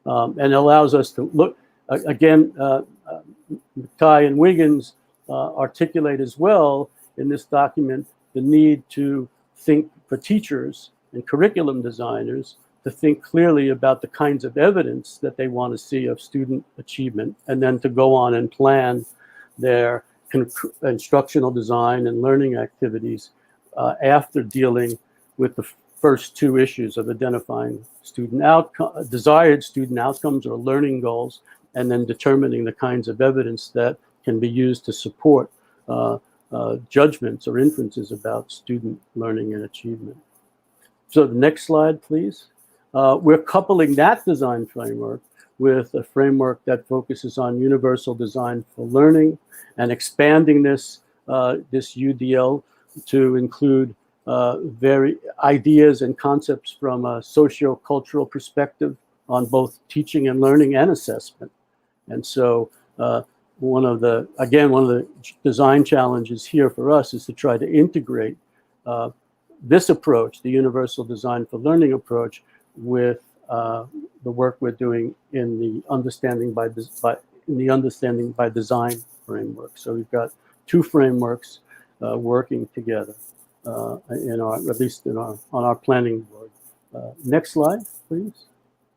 And it allows us to look, again, McTighe and Wiggins articulate as well in this document the need to think for teachers and curriculum designers to think clearly about the kinds of evidence that they want to see of student achievement, and then to go on and plan their instructional design and learning activities after dealing with the first 2 issues of identifying desired student outcomes or learning goals, and then determining the kinds of evidence that can be used to support judgments or inferences about student learning and achievement. So the next slide, please. We're coupling that design framework with a framework that focuses on universal design for learning and expanding this UDL to include ideas and concepts from a sociocultural perspective on both teaching and learning and assessment. And so one of the design challenges here for us is to try to integrate this approach, the universal design for learning approach, with the work we're doing in the understanding by design framework. So we've got 2 frameworks working together on our planning board. Next slide, please.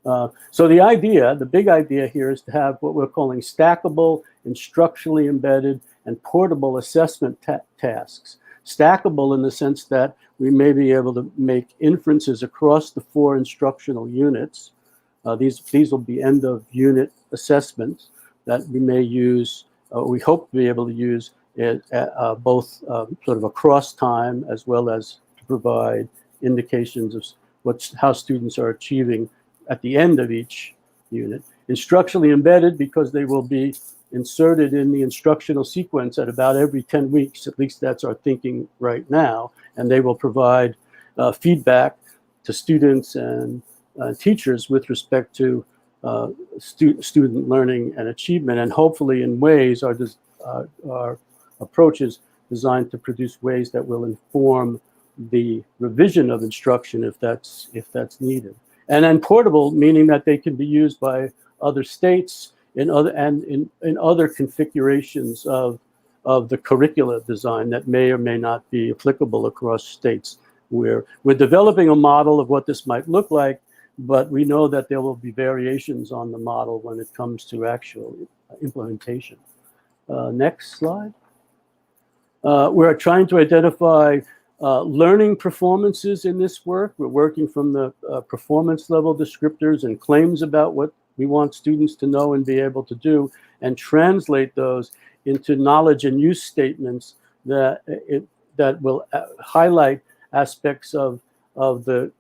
So the big idea here is to have what we're calling stackable, instructionally embedded, and portable assessment tasks. Stackable in the sense that we may be able to make inferences across the 4 instructional units. These will be end of unit assessments that we may use, we hope to be able to use it both sort of across time, as well as to provide indications of how students are achieving at the end of each unit. Instructionally embedded because they will be inserted in the instructional sequence at about every 10 weeks, at least that's our thinking right now, and they will provide feedback to students and teachers with respect to student learning and achievement, and hopefully in ways our approaches designed to produce ways that will inform the revision of instruction if that's needed. And then portable, meaning that they can be used by other states in other configurations of the curricula design that may or may not be applicable across states. We're developing a model of what this might look like, but we know that there will be variations on the model when it comes to actual implementation. Next slide. We're trying to identify learning performances in this work. We're working from the performance level descriptors and claims about what we want students to know and be able to do, and translate those into knowledge and use statements that will highlight aspects of the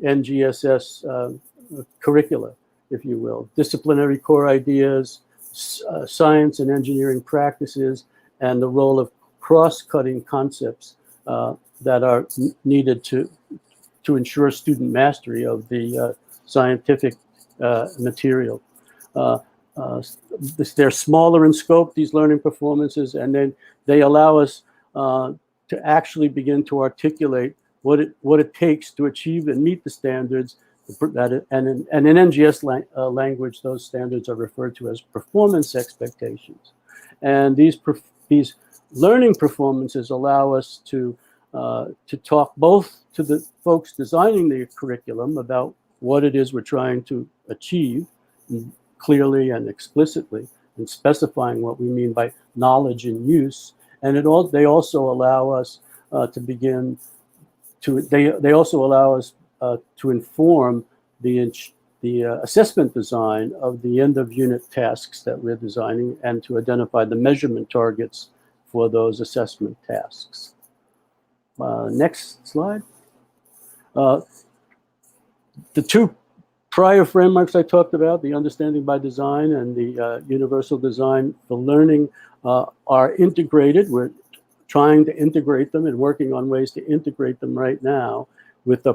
NGSS curricula, if you will. Disciplinary core ideas, science and engineering practices, and the role of cross-cutting concepts that are needed to ensure student mastery of the scientific material. They're smaller in scope, these learning performances, and then they allow us to actually begin to articulate what it takes to achieve and meet the standards. And in NGS language, those standards are referred to as performance expectations. And these learning performances allow us to talk both to the folks designing the curriculum about what it is we're trying to achieve clearly and explicitly, and specifying what we mean by knowledge and use. And they also allow us to begin to, they also allow us to inform the assessment design of the end of unit tasks that we're designing, and to identify the measurement targets for those assessment tasks. Next slide. The two prior frameworks I talked about, the understanding by design and the universal design for learning, are integrated. We're trying to integrate them and working on ways to integrate them right now with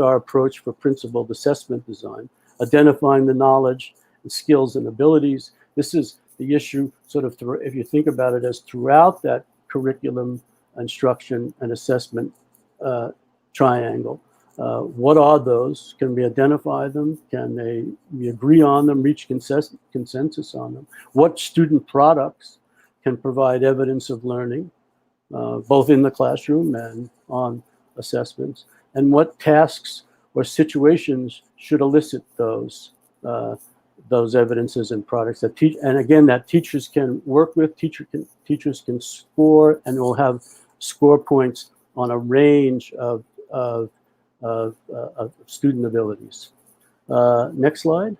our approach for principled assessment design, identifying the knowledge and skills and abilities. This is the issue sort of, if you think about it, as throughout that curriculum, instruction, and assessment triangle. What are those? Can we identify them? Can we agree on them, reach consensus on them? What student products can provide evidence of learning, both in the classroom and on assessments? And what tasks or situations should elicit those evidences and products that that teachers can work with, teachers can score, and will have score points on a range of student abilities. Next slide.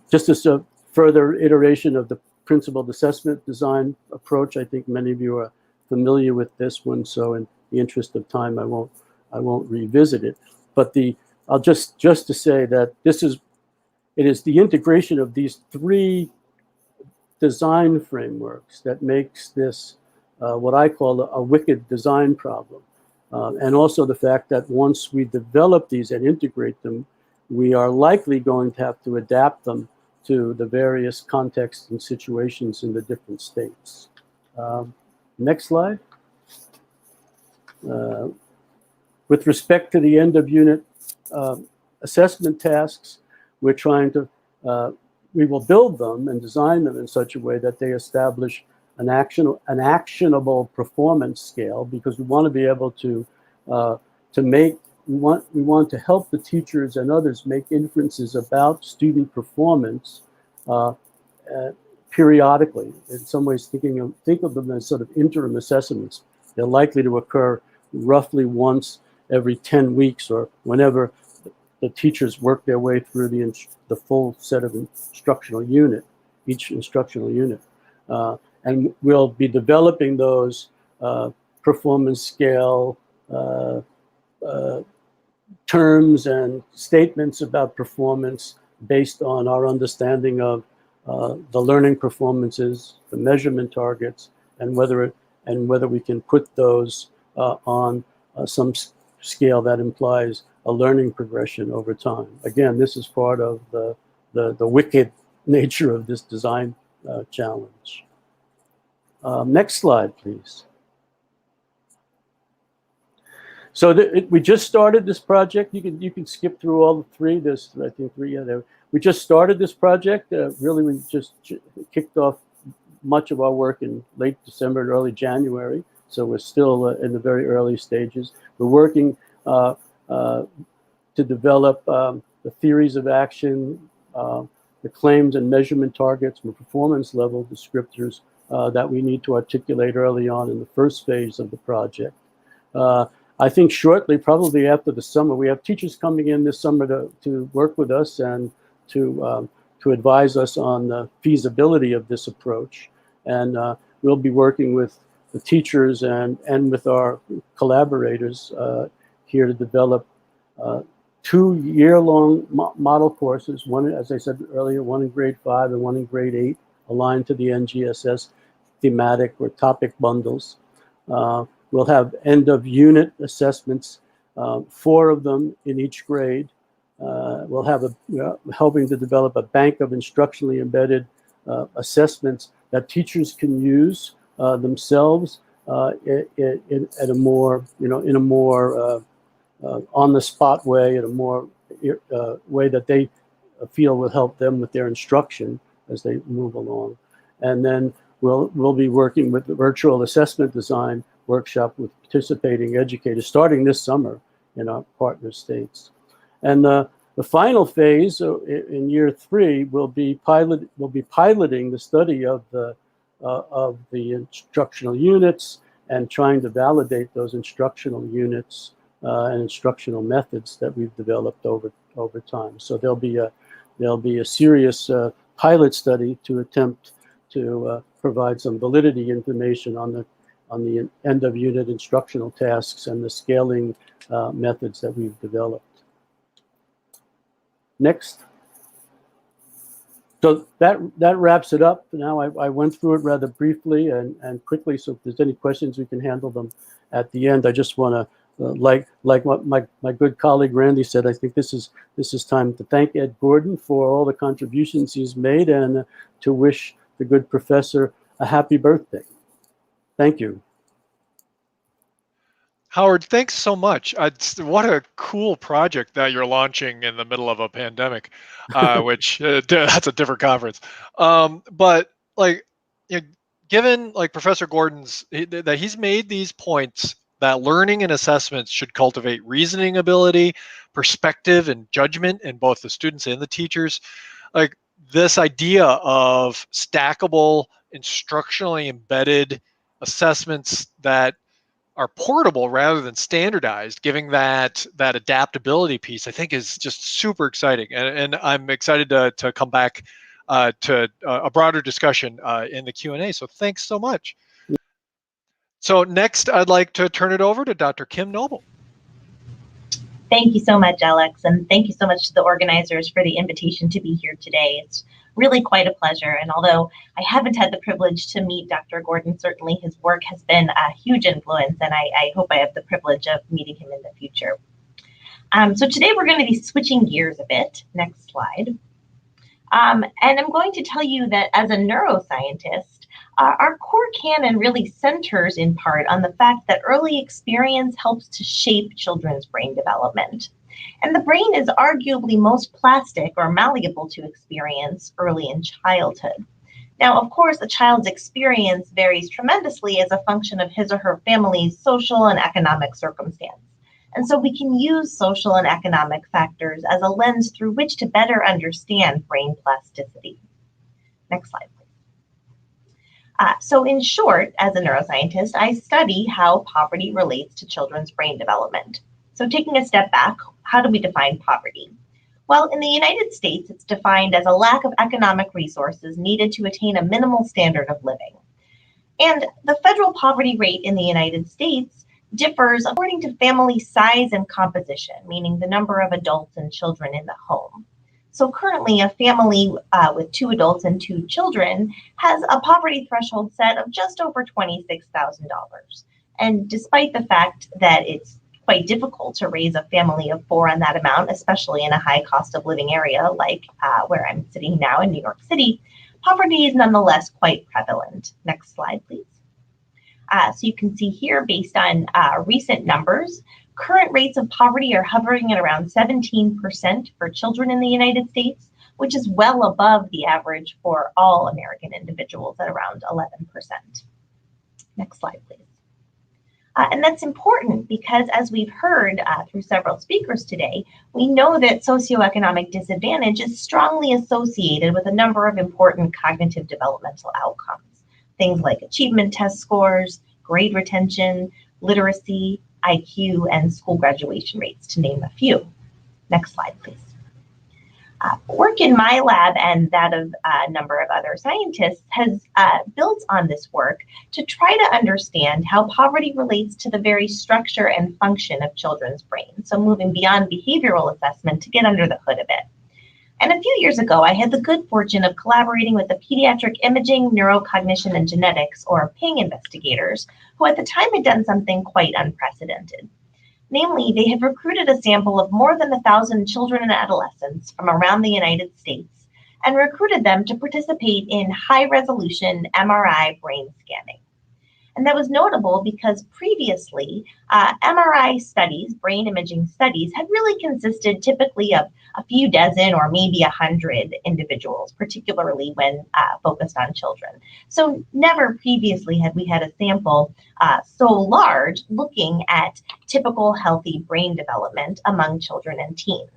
Just as a further iteration of the principled assessment design approach, I think many of you are familiar with this one, so in the interest of time, I won't revisit it. But I'll just to say that it is the integration of these three design frameworks that makes this what I call a wicked design problem. And also the fact that once we develop these and integrate them, we are likely going to have to adapt them to the various contexts and situations in the different states. Next slide. With respect to the end of unit assessment tasks, we're trying to, we will build them and design them in such a way that they establish an actionable performance scale, because we want to be able to we want to help the teachers and others make inferences about student performance periodically. In some ways, think of them as sort of interim assessments. They're likely to occur roughly once every 10 weeks, or whenever the teachers work their way through the full set of each instructional unit. And we'll be developing those performance scale terms and statements about performance based on our understanding of the learning performances, the measurement targets, and whether we can put those on some scale that implies a learning progression over time. Again, this is part of the wicked nature of this design challenge. Next slide, please. So we just started this project. You can skip through all the three. There's, I think, three. We just started this project. Really, we just kicked off much of our work in late December and early January. So we're still in the very early stages. We're working to develop the theories of action, the claims and measurement targets, and performance level descriptors that we need to articulate early on in the first phase of the project. I think shortly, probably after the summer, we have teachers coming in this summer to work with us and to advise us on the feasibility of this approach. And we'll be working with the teachers and with our collaborators here to develop 2 year-long model courses, one, as I said earlier, one in grade 5 and one in grade 8, aligned to the NGSS thematic or topic bundles. We'll have end-of-unit assessments, 4 of them in each grade. We'll have helping to develop a bank of instructionally embedded assessments that teachers can use themselves at a more, in a more on-the-spot way, in a more way that they feel will help them with their instruction as they move along. And then we'll be working with the virtual assessment design workshop with participating educators starting this summer in our partner states. And the final phase in year 3 will be piloting the study of the instructional units and trying to validate those instructional units and instructional methods that we've developed over time. So there'll be a serious pilot study to attempt to provide some validity information on the end of unit instructional tasks and the scaling methods that we've developed. Next. So that wraps it up. Now I went through it rather briefly and quickly. So if there's any questions, we can handle them at the end. I just want to, like what my good colleague Randy said, I think this is time to thank Ed Gordon for all the contributions he's made and to wish the good professor a happy birthday. Thank you. Howard, thanks so much. What a cool project that you're launching in the middle of a pandemic, which that's a different conference. But like, given like Professor Gordon's, that he's made these points that learning and assessments should cultivate reasoning ability, perspective, and judgment in both the students and the teachers. Like this idea of stackable, instructionally embedded assessments that are portable rather than standardized, giving that adaptability piece, I think is just super exciting. And I'm excited to come back to a broader discussion in the Q&A. So thanks so much. So next, I'd like to turn it over to Dr. Kim Noble. Thank you so much, Alex, and thank you so much to the organizers for the invitation to be here today. It's really quite a pleasure, and although I haven't had the privilege to meet Dr. Gordon, certainly his work has been a huge influence, and I hope I have the privilege of meeting him in the future. So today we're going to be switching gears a bit. Next slide. And I'm going to tell you that as a neuroscientist, our core canon really centers in part on the fact that early experience helps to shape children's brain development. And the brain is arguably most plastic or malleable to experience early in childhood. Now, of course, a child's experience varies tremendously as a function of his or her family's social and economic circumstance. And so we can use social and economic factors as a lens through which to better understand brain plasticity. Next slide, please. So in short, as a neuroscientist, I study how poverty relates to children's brain development. So taking a step back, how do we define poverty? Well, in the United States, it's defined as a lack of economic resources needed to attain a minimal standard of living. And the federal poverty rate in the United States differs according to family size and composition, meaning the number of adults and children in the home. So currently, a family with 2 adults and 2 children has a poverty threshold set of just over $26,000. And despite the fact that it's quite difficult to raise a family of 4 on that amount, especially in a high cost of living area like where I'm sitting now in New York City, poverty is nonetheless quite prevalent. Next slide, please. So you can see here, based on recent numbers, current rates of poverty are hovering at around 17% for children in the United States, which is well above the average for all American individuals at around 11%. Next slide, please. And that's important because, as we've heard through several speakers today, we know that socioeconomic disadvantage is strongly associated with a number of important cognitive developmental outcomes. things like achievement test scores, grade retention, literacy, IQ, and school graduation rates, to name a few. Next slide, please. Work in my lab and that of a number of other scientists has built on this work to try to understand how poverty relates to the very structure and function of children's brains. So moving beyond behavioral assessment to get under the hood a bit. And a few years ago, I had the good fortune of collaborating with the Pediatric Imaging, Neurocognition, and Genetics, or PING investigators, who at the time had done something quite unprecedented. Namely, they had recruited a sample of more than 1,000 children and adolescents from around the United States and recruited them to participate in high-resolution MRI brain scanning. And that was notable because previously, MRI studies, brain imaging studies, had really consisted typically of a few dozen or maybe 100 individuals, particularly when focused on children. So never previously had we had a sample so large looking at typical healthy brain development among children and teens.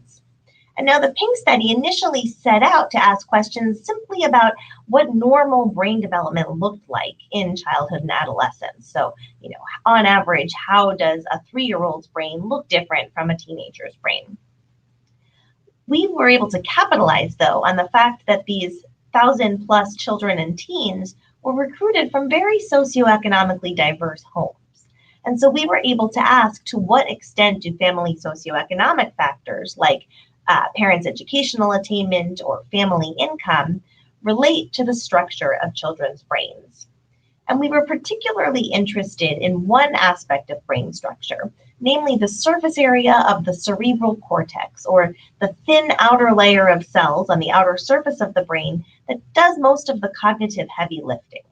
And now the PING study initially set out to ask questions simply about what normal brain development looked like in childhood and adolescence. So, on average, how does a 3-year-old's brain look different from a teenager's brain? We were able to capitalize, though, on the fact that these 1,000+ children and teens were recruited from very socioeconomically diverse homes. And so we were able to ask, to what extent do family socioeconomic factors like parents' educational attainment or family income relate to the structure of children's brains? And we were particularly interested in one aspect of brain structure, namely the surface area of the cerebral cortex, or the thin outer layer of cells on the outer surface of the brain that does most of the cognitive heavy lifting.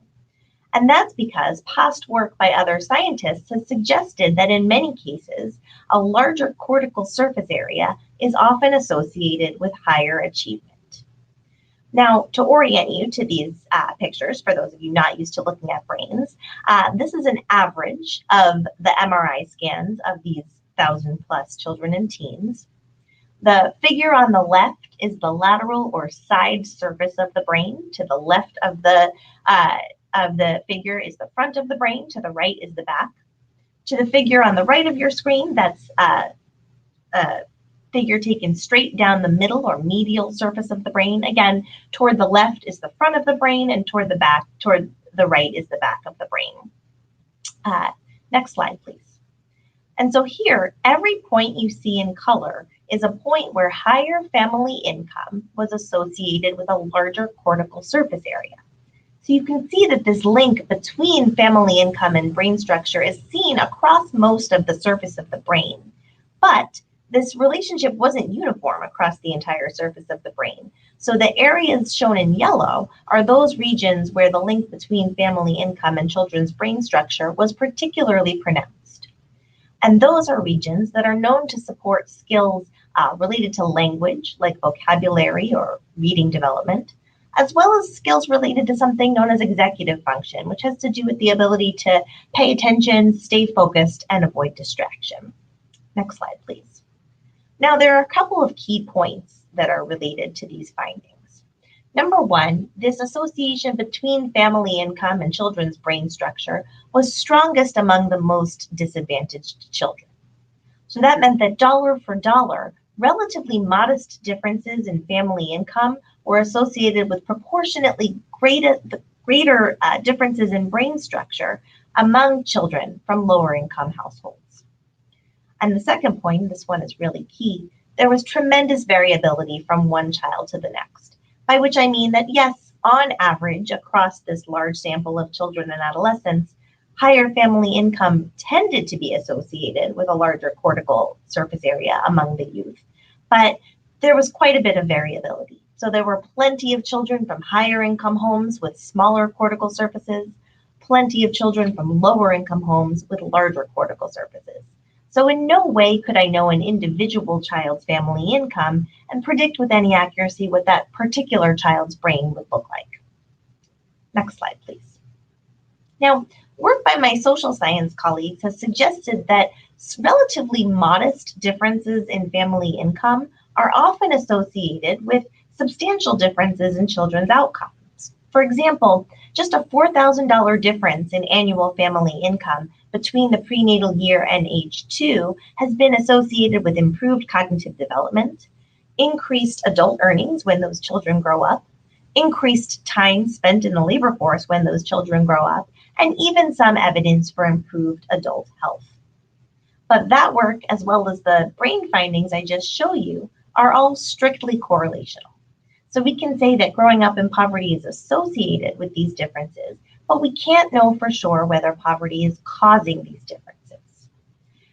And that's because past work by other scientists has suggested that in many cases, a larger cortical surface area is often associated with higher achievement. Now, to orient you to these pictures, for those of you not used to looking at brains, this is an average of the MRI scans of these 1,000+ children and teens. The figure on the left is the lateral or side surface of the brain. To the left of the figure is the front of the brain. To the right is the back. To the figure on the right of your screen, that's a figure taken straight down the middle or medial surface of the brain. Again, toward the left is the front of the brain, and toward the right is the back of the brain. Next slide, please. And so here, every point you see in color is a point where higher family income was associated with a larger cortical surface area. So you can see that this link between family income and brain structure is seen across most of the surface of the brain. But this relationship wasn't uniform across the entire surface of the brain. So the areas shown in yellow are those regions where the link between family income and children's brain structure was particularly pronounced. And those are regions that are known to support skills related to language, like vocabulary or reading development, as well as skills related to something known as executive function, which has to do with the ability to pay attention, stay focused, and avoid distraction. Next slide, please. Now, there are a couple of key points that are related to these findings. Number one, this association between family income and children's brain structure was strongest among the most disadvantaged children. So that meant that dollar for dollar, relatively modest differences in family income were associated with proportionately greater differences in brain structure among children from lower income households. And the second point, this one is really key, there was tremendous variability from one child to the next, by which I mean that yes, on average, across this large sample of children and adolescents, higher family income tended to be associated with a larger cortical surface area among the youth, but there was quite a bit of variability. So there were plenty of children from higher income homes with smaller cortical surfaces, plenty of children from lower income homes with larger cortical surfaces. So in no way could I know an individual child's family income and predict with any accuracy what that particular child's brain would look like. Next slide, please. Now, work by my social science colleagues has suggested that relatively modest differences in family income are often associated with substantial differences in children's outcomes. For example, just a $4,000 difference in annual family income between the prenatal year and age 2 has been associated with improved cognitive development, increased adult earnings when those children grow up, increased time spent in the labor force when those children grow up, and even some evidence for improved adult health. But that work, as well as the brain findings I just show you, are all strictly correlational. So we can say that growing up in poverty is associated with these differences, but we can't know for sure whether poverty is causing these differences.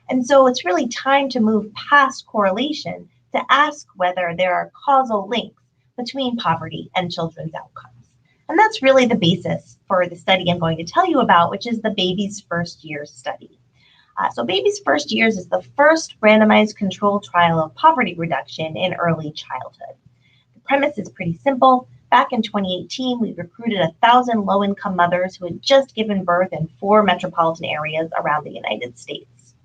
And so it's really time to move past correlation to ask whether there are causal links between poverty and children's outcomes. And that's really the basis for the study I'm going to tell you about, which is the Baby's First Years study. So Baby's First Years is the first randomized controlled trial of poverty reduction in early childhood. The premise is pretty simple. Back in 2018, we recruited 1,000 low-income mothers who had just given birth in 4 metropolitan areas around the United States.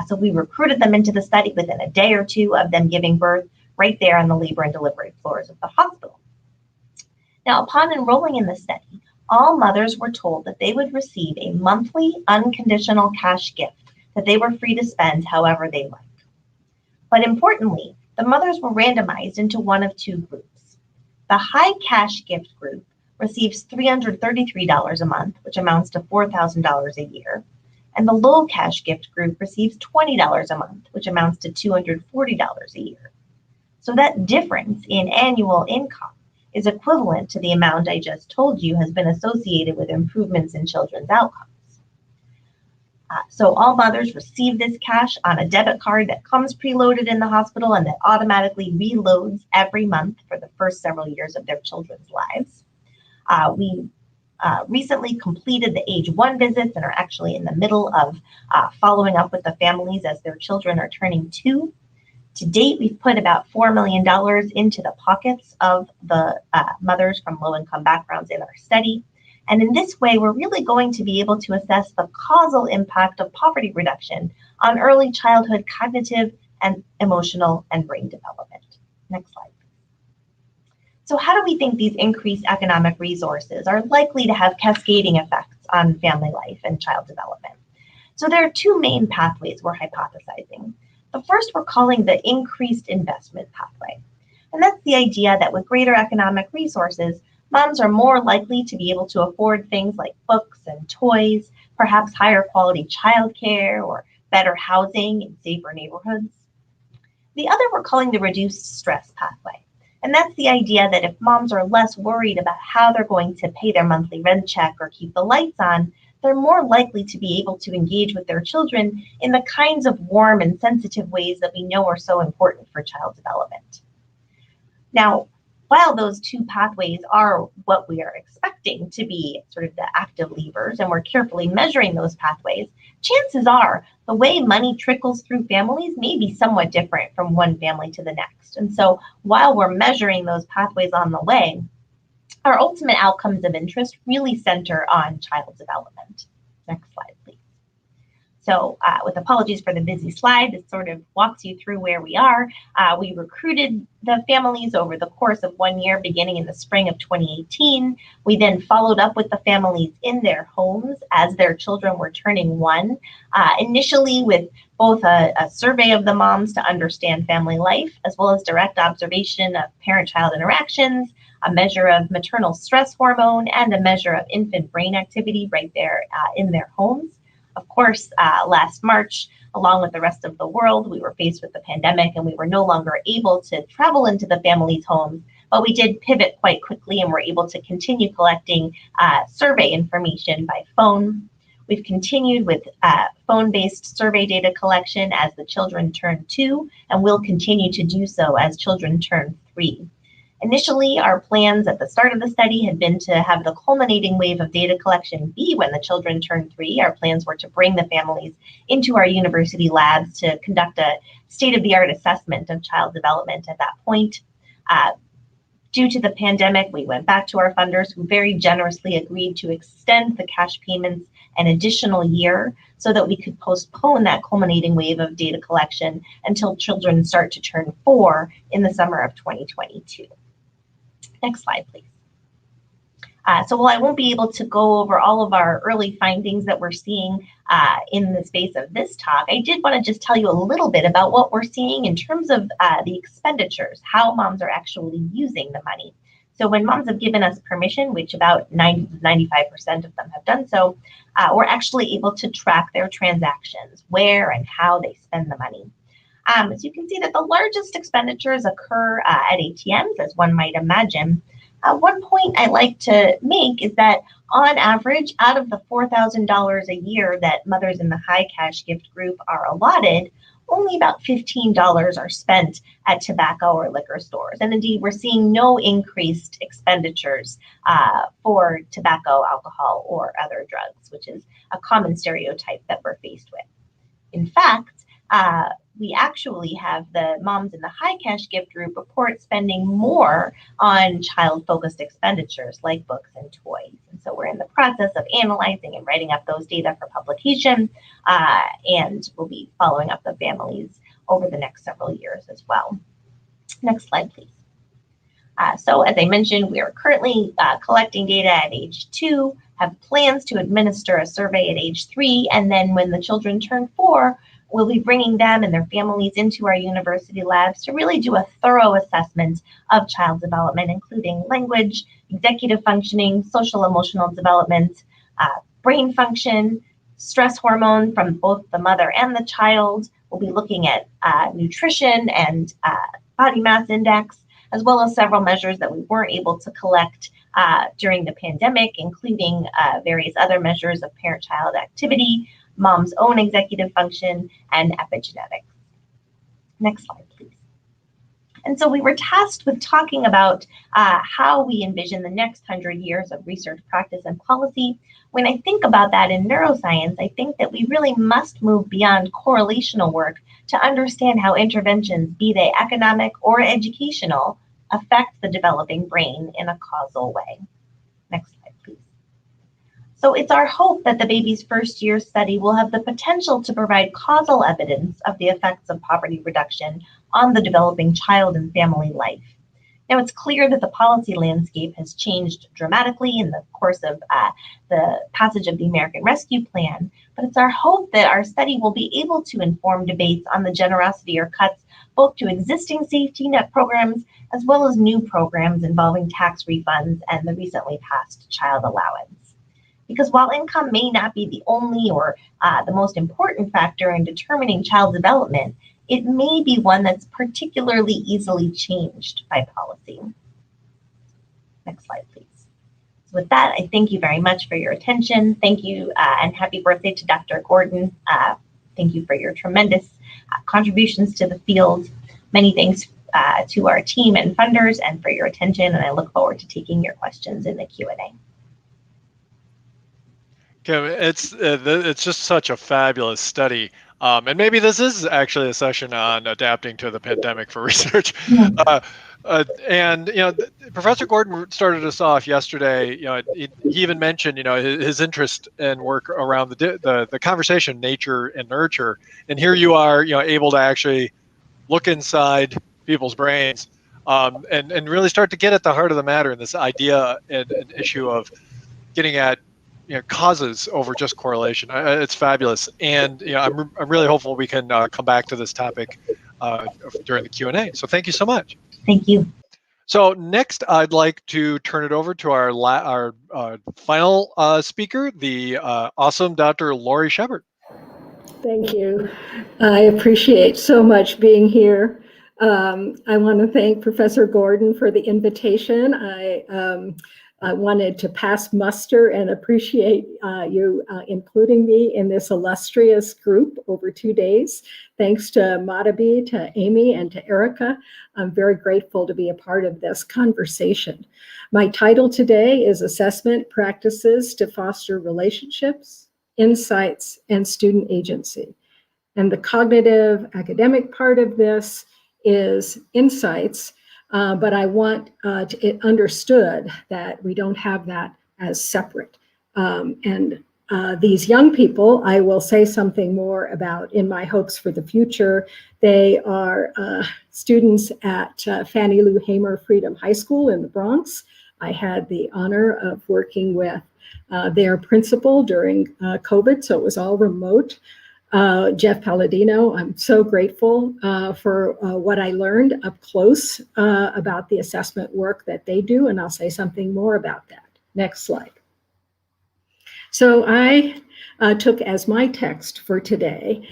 So we recruited them into the study within a day or two of them giving birth right there on the labor and delivery floors of the hospital. Now, upon enrolling in the study, all mothers were told that they would receive a monthly unconditional cash gift that they were free to spend however they like. But importantly, the mothers were randomized into one of 2 groups. The high cash gift group receives $333 a month, which amounts to $4,000 a year, and the low cash gift group receives $20 a month, which amounts to $240 a year. So that difference in annual income is equivalent to the amount I just told you has been associated with improvements in children's outcomes. So all mothers receive this cash on a debit card that comes preloaded in the hospital and that automatically reloads every month for the first several years of their children's lives. We recently completed the age 1 visits and are actually in the middle of following up with the families as their children are turning 2. To date, we've put about $4 million into the pockets of the mothers from low-income backgrounds in our study. And in this way, we're really going to be able to assess the causal impact of poverty reduction on early childhood cognitive and emotional and brain development. Next slide. So how do we think these increased economic resources are likely to have cascading effects on family life and child development? So there are 2 main pathways we're hypothesizing. The first we're calling the increased investment pathway. And that's the idea that with greater economic resources, moms are more likely to be able to afford things like books and toys, perhaps higher quality childcare or better housing in safer neighborhoods. The other we're calling the reduced stress pathway. And that's the idea that if moms are less worried about how they're going to pay their monthly rent check or keep the lights on, they're more likely to be able to engage with their children in the kinds of warm and sensitive ways that we know are so important for child development. Now, while those 2 pathways are what we are expecting to be sort of the active levers, and we're carefully measuring those pathways, chances are the way money trickles through families may be somewhat different from one family to the next. And so while we're measuring those pathways on the way, our ultimate outcomes of interest really center on child development. Next slide, please. So with apologies for the busy slide, this sort of walks you through where we are. We recruited the families over the course of 1 year, beginning in the spring of 2018. We then followed up with the families in their homes as their children were turning 1, initially with both a survey of the moms to understand family life, as well as direct observation of parent-child interactions, a measure of maternal stress hormone, and a measure of infant brain activity right there in their homes. Of course, last March, along with the rest of the world, we were faced with the pandemic and we were no longer able to travel into the families' homes, but we did pivot quite quickly and were able to continue collecting survey information by phone. We've continued with phone-based survey data collection as the children turn 2, and will continue to do so as children turn 3. Initially, our plans at the start of the study had been to have the culminating wave of data collection be when the children turned 3. Our plans were to bring the families into our university labs to conduct a state-of-the-art assessment of child development at that point. Due to the pandemic, we went back to our funders who very generously agreed to extend the cash payments an additional year so that we could postpone that culminating wave of data collection until children start to turn 4 in the summer of 2022. Next slide, please. So while I won't be able to go over all of our early findings that we're seeing in the space of this talk, I did want to just tell you a little bit about what we're seeing in terms of the expenditures, how moms are actually using the money. So when moms have given us permission, which about 90-95% of them have done so, we're actually able to track their transactions, where and how they spend the money. So you can see that the largest expenditures occur at ATMs, as one might imagine. One point I like to make is that on average, out of the $4,000 a year that mothers in the high cash gift group are allotted, only about $15 are spent at tobacco or liquor stores. And indeed, we're seeing no increased expenditures for tobacco, alcohol, or other drugs, which is a common stereotype that we're faced with. In fact, we actually have the moms in the high cash gift group report spending more on child-focused expenditures like books and toys. And so we're in the process of analyzing and writing up those data for publication, and we'll be following up the families over the next several years as well. Next slide, please. So as I mentioned, we are currently collecting data at age 2, have plans to administer a survey at age 3, and then when the children turn 4, we'll be bringing them and their families into our university labs to really do a thorough assessment of child development, including language, executive functioning, social emotional development, brain function, stress hormone from both the mother and the child. We'll be looking at nutrition and body mass index, as well as several measures that we weren't able to collect during the pandemic, including various other measures of parent-child activity, mom's own executive function, and epigenetics. Next slide, please. And so we were tasked with talking about how we envision the next 100 years of research, practice, and policy. When I think about that in neuroscience, I think that we really must move beyond correlational work to understand how interventions, be they economic or educational, affect the developing brain in a causal way. Next slide, please. So it's our hope that the Baby's First Year study will have the potential to provide causal evidence of the effects of poverty reduction on the developing child and family life. Now, it's clear that the policy landscape has changed dramatically in the course of the passage of the American Rescue Plan, but it's our hope that our study will be able to inform debates on the generosity or cuts both to existing safety net programs as well as new programs involving tax refunds and the recently passed child allowance. Because while income may not be the only or the most important factor in determining child development, it may be one that's particularly easily changed by policy. Next slide, please. So with that, I thank you very much for your attention. Thank you and happy birthday to Dr. Gordon. Thank you for your tremendous contributions to the field. Many thanks to our team and funders and for your attention, and I look forward to taking your questions in the Q&A. Kim, it's just such a fabulous study. And maybe this is actually a session on adapting to the pandemic for research. And, Professor Gordon started us off yesterday. He even mentioned, his interest and work around the conversation, nature and nurture. And here you are, able to actually look inside people's brains and really start to get at the heart of the matter in this idea and issue of getting at causes over just correlation. It's fabulous, and I'm really hopeful we can come back to this topic during the Q&A. So thank you so much. Thank you. So next, I'd like to turn it over to our final speaker, the awesome Dr. Lori Shepard. Thank you. I appreciate so much being here. I want to thank Professor Gordon for the invitation. I wanted to pass muster and appreciate you including me in this illustrious group over 2 days. Thanks to Madhabi, to Amy, and to Erica. I'm very grateful to be a part of this conversation. My title today is Assessment Practices to Foster Relationships, Insights, and Student Agency. And the cognitive academic part of this is insights. But I want it understood that we don't have that as separate. And these young people, I will say something more about in my hopes for the future. They are students at Fannie Lou Hamer Freedom High School in the Bronx. I had the honor of working with their principal during COVID, so it was all remote. Jeff Palladino, I'm so grateful for what I learned up close about the assessment work that they do, and I'll say something more about that. Next slide. So I took as my text for today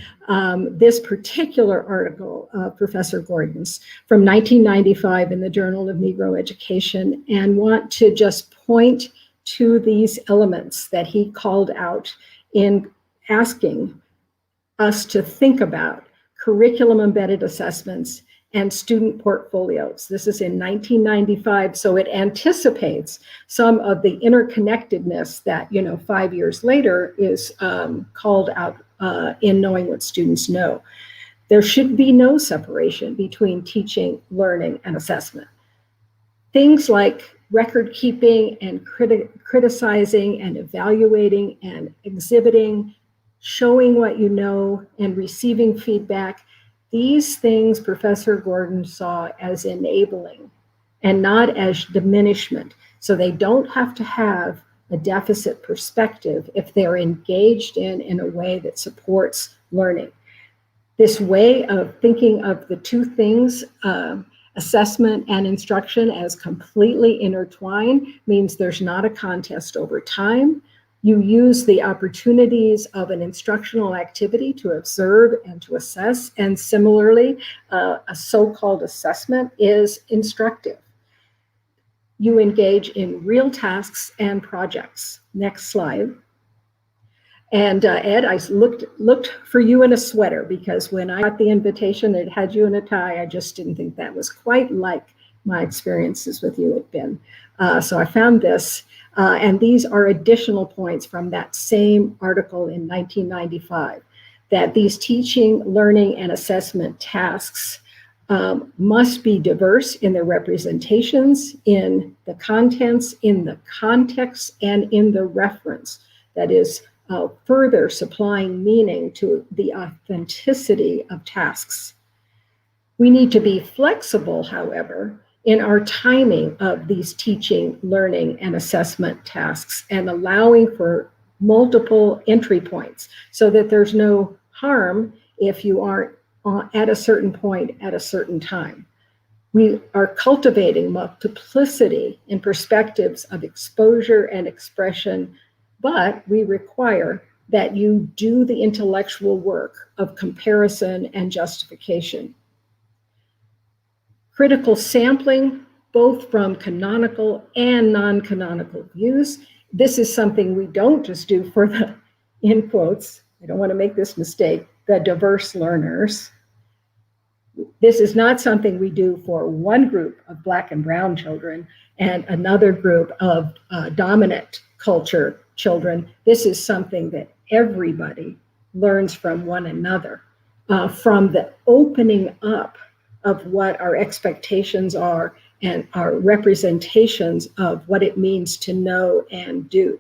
this particular article, Professor Gordon's, from 1995 in the Journal of Negro Education, and want to just point to these elements that he called out in asking us to think about curriculum embedded assessments and student portfolios. This is in 1995, so it anticipates some of the interconnectedness that, 5 years later is called out in Knowing What Students Know. There should be no separation between teaching, learning, and assessment. Things like record keeping and criticizing and evaluating and exhibiting, showing what you know, and receiving feedback. These things Professor Gordon saw as enabling and not as diminishment. So they don't have to have a deficit perspective if they're engaged in a way that supports learning. This way of thinking of the two things, assessment and instruction, as completely intertwined means there's not a contest over time. You use the opportunities of an instructional activity to observe and to assess. And similarly, a so-called assessment is instructive. You engage in real tasks and projects. Next slide. And Ed, I looked for you in a sweater because when I got the invitation, it had you in a tie. I just didn't think that was quite like my experiences with you had been. So I found this. And these are additional points from that same article in 1995, that these teaching, learning, and assessment tasks must be diverse in their representations, in the contents, in the context, and in the reference. That is further supplying meaning to the authenticity of tasks. We need to be flexible, however, in our timing of these teaching, learning, and assessment tasks, and allowing for multiple entry points so that there's no harm if you aren't at a certain point at a certain time. We are cultivating multiplicity in perspectives of exposure and expression, but we require that you do the intellectual work of comparison and justification. Critical sampling, both from canonical and non-canonical views. This is something we don't just do for the, in quotes, I don't want to make this mistake, the diverse learners. This is not something we do for one group of Black and Brown children and another group of dominant culture children. This is something that everybody learns from one another, from the opening up of what our expectations are and our representations of what it means to know and do.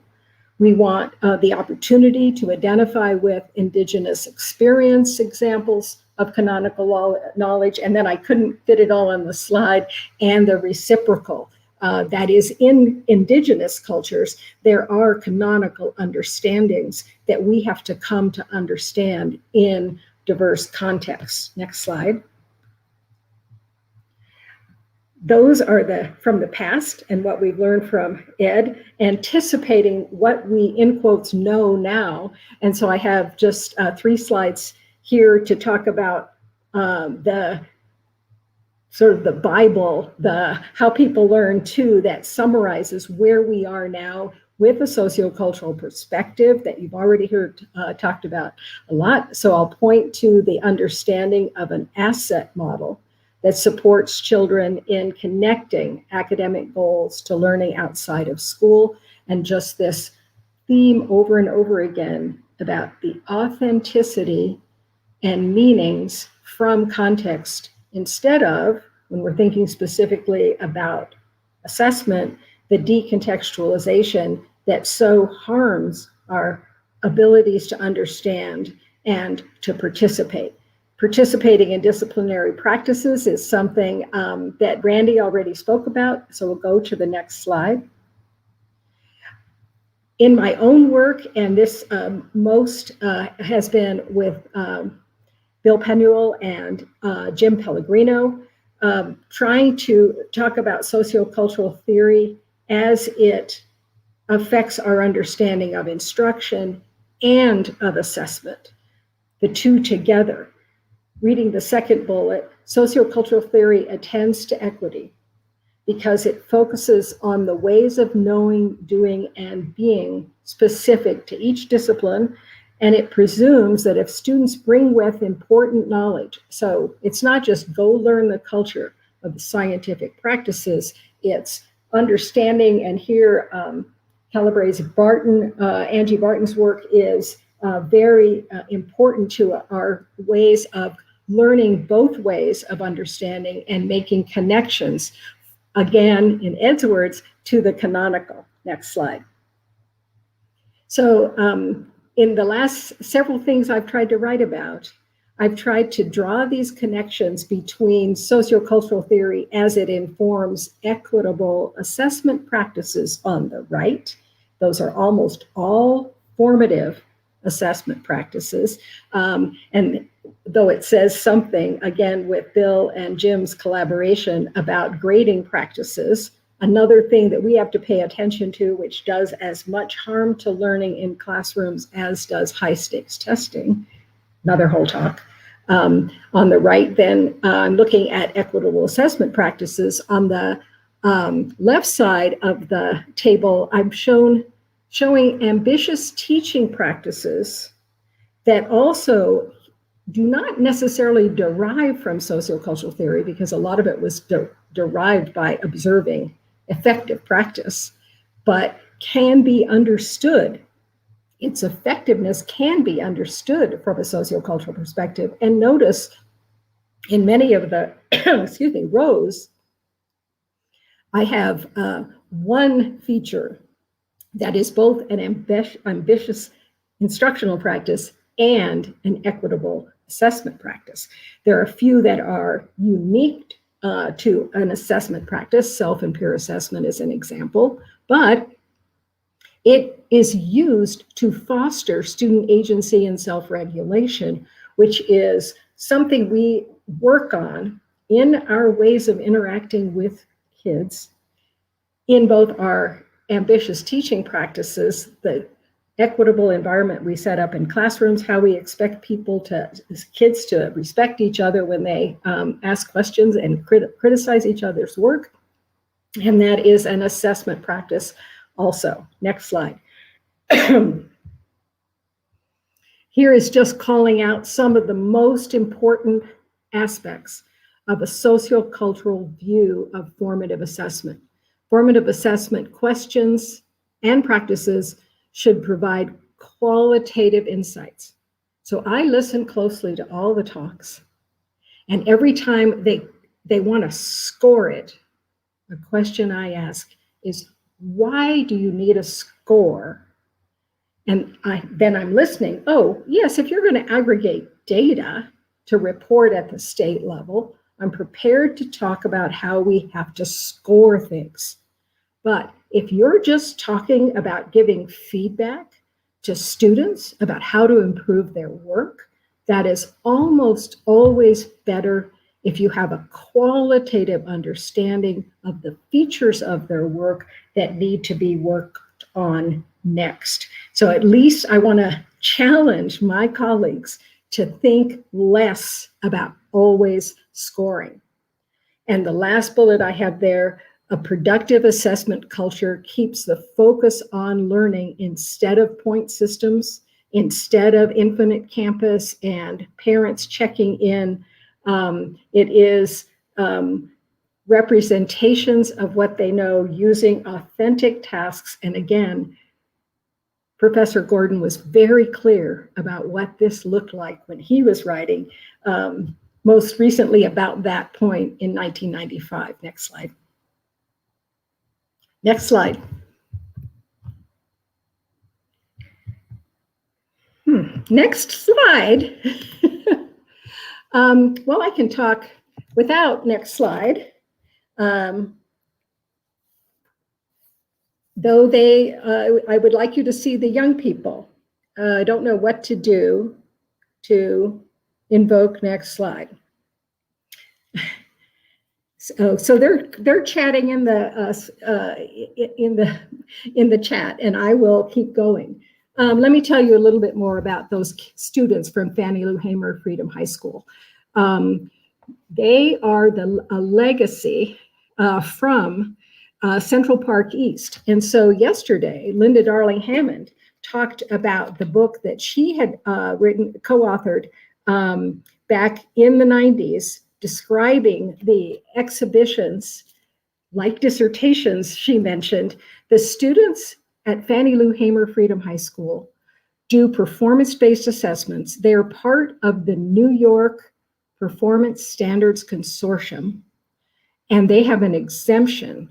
We want the opportunity to identify with Indigenous experience examples of canonical knowledge, and then I couldn't fit it all on the slide, and the reciprocal. That is, in Indigenous cultures, there are canonical understandings that we have to come to understand in diverse contexts. Next slide. Those are from the past and what we've learned from Ed, anticipating what we, in quotes, know now. And so I have just 3 slides here to talk about the sort of the Bible, how people learn too, that summarizes where we are now with a sociocultural perspective that you've already heard talked about a lot. So I'll point to the understanding of an asset model that supports children in connecting academic goals to learning outside of school, and just this theme over and over again about the authenticity and meanings from context, instead of, when we're thinking specifically about assessment, the decontextualization that so harms our abilities to understand and to participate. Participating in disciplinary practices is something that Randy already spoke about, so we'll go to the next slide. In my own work, and this most has been with Bill Penuel and Jim Pellegrino, trying to talk about sociocultural theory as it affects our understanding of instruction and of assessment, the two together. Reading the second bullet, sociocultural theory attends to equity because it focuses on the ways of knowing, doing, and being specific to each discipline, and it presumes that if students bring with important knowledge, so it's not just go learn the culture of the scientific practices, it's understanding, and here Calabre's Angie Barton's work is very important to our ways of learning both ways of understanding and making connections, again, in Ed's words, to the canonical. Next slide. So in the last several things I've tried to write about, I've tried to draw these connections between sociocultural theory as it informs equitable assessment practices on the right. Those are almost all formative assessment practices. And though it says something, again, with Bill and Jim's collaboration about grading practices, another thing that we have to pay attention to, which does as much harm to learning in classrooms as does high stakes testing, another whole talk. On the right, then, I'm looking at equitable assessment practices. On the left side of the table, I'm showing ambitious teaching practices that also do not necessarily derive from sociocultural theory, because a lot of it was derived by observing effective practice, but can be understood. Its effectiveness can be understood from a sociocultural perspective. And notice in many of the rows, I have one feature that is both an ambitious instructional practice and an equitable assessment practice. There are a few that are unique to an assessment practice. Self and peer assessment is an example, but it is used to foster student agency and self-regulation, which is something we work on in our ways of interacting with kids in both our ambitious teaching practices, the equitable environment we set up in classrooms, how we expect kids to respect each other when they ask questions and criticize each other's work. And that is an assessment practice also. Next slide. Here is just calling out some of the most important aspects of a sociocultural view of formative assessment. Formative assessment questions and practices should provide qualitative insights. So I listen closely to all the talks, and every time they want to score it, a question I ask is, why do you need a score? And then I'm listening. Oh, yes, if you're going to aggregate data to report at the state level, I'm prepared to talk about how we have to score things. But if you're just talking about giving feedback to students about how to improve their work, that is almost always better if you have a qualitative understanding of the features of their work that need to be worked on next. So at least I want to challenge my colleagues to think less about always scoring. And the last bullet I have there, a productive assessment culture keeps the focus on learning instead of point systems, instead of infinite campus and parents checking in. It is representations of what they know using authentic tasks. And again, Professor Gordon was very clear about what this looked like when he was writing, most recently about that point in 1995. Next slide. Next slide. Next slide. Well, I can talk without next slide. Though I would like you to see the young people. I don't know what to do to invoke next slide. So they're chatting in the chat, and I will keep going. Let me tell you a little bit more about those students from Fannie Lou Hamer Freedom High School. They are a legacy from Central Park East. And so yesterday, Linda Darling Hammond talked about the book that she had co-authored back in the 90s, describing the exhibitions, like dissertations she mentioned. The students at Fannie Lou Hamer Freedom High School do performance-based assessments. They are part of the New York Performance Standards Consortium, and they have an exemption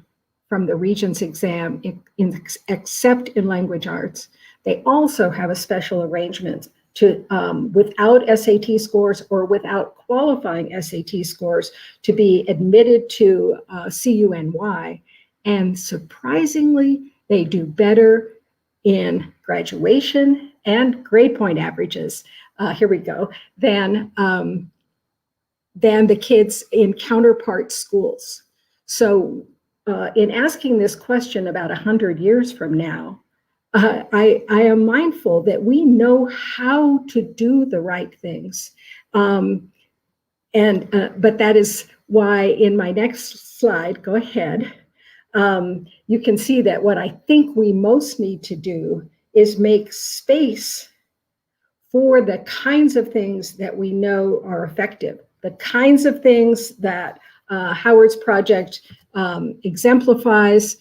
from the Regents exam except in language arts. They also have a special arrangement to, without SAT scores or without qualifying SAT scores, to be admitted to CUNY. And surprisingly, they do better in graduation and grade point averages, here we go, than the kids in counterpart schools. So in asking this question about 100 years from now, I am mindful that we know how to do the right things. But that is why in my next slide, go ahead, you can see that what I think we most need to do is make space for the kinds of things that we know are effective, the kinds of things that Howard's project exemplifies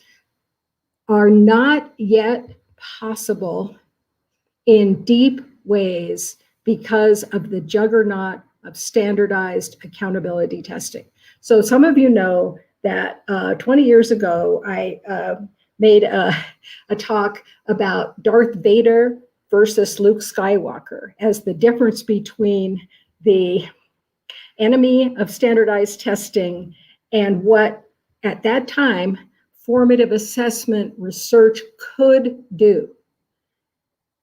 are not yet possible in deep ways because of the juggernaut of standardized accountability testing. So some of you know that 20 years ago, I made a talk about Darth Vader versus Luke Skywalker as the difference between the enemy of standardized testing and what at that time formative assessment research could do.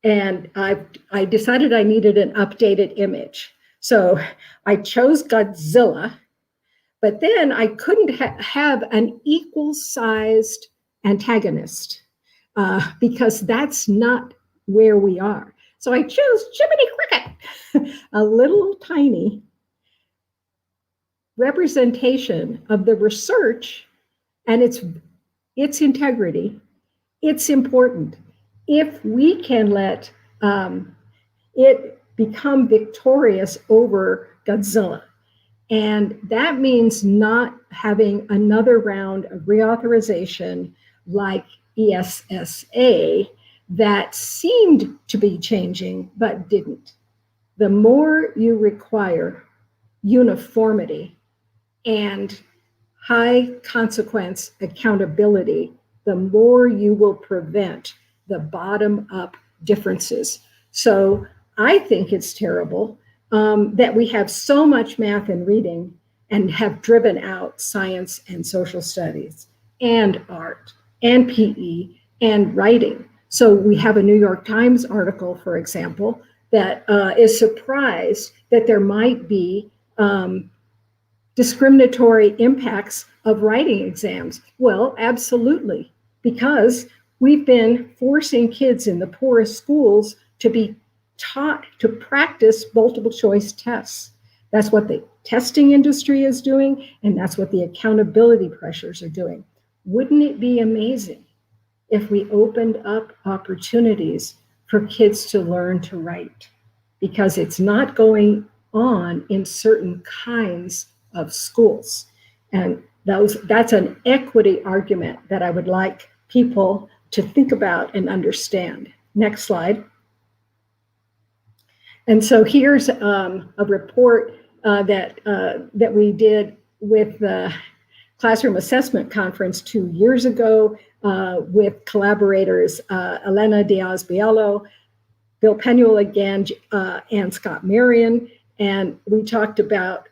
And I decided I needed an updated image. So I chose Godzilla, but then I couldn't have an equal-sized antagonist because that's not where we are. So I chose Jiminy Cricket, a little tiny representation of the research and its integrity. It's important. If we can let it become victorious over Godzilla, and that means not having another round of reauthorization like ESSA that seemed to be changing but didn't. The more you require uniformity and high consequence accountability, the more you will prevent the bottom-up differences. So I think it's terrible that we have so much math and reading and have driven out science and social studies and art and PE and writing. So we have a New York Times article, for example, that is surprised that there might be discriminatory impacts of writing exams. Well, absolutely, because we've been forcing kids in the poorest schools to be taught to practice multiple choice tests. That's what the testing industry is doing, and that's what the accountability pressures are doing. Wouldn't it be amazing if we opened up opportunities for kids to learn to write? Because it's not going on in certain kinds of schools. And that's an equity argument that I would like people to think about and understand. Next slide. And so here's a report that we did with the Classroom Assessment Conference 2 years ago with collaborators Elena Diaz-Bielo, Bill Penuel again, and Scott Marion. And we talked about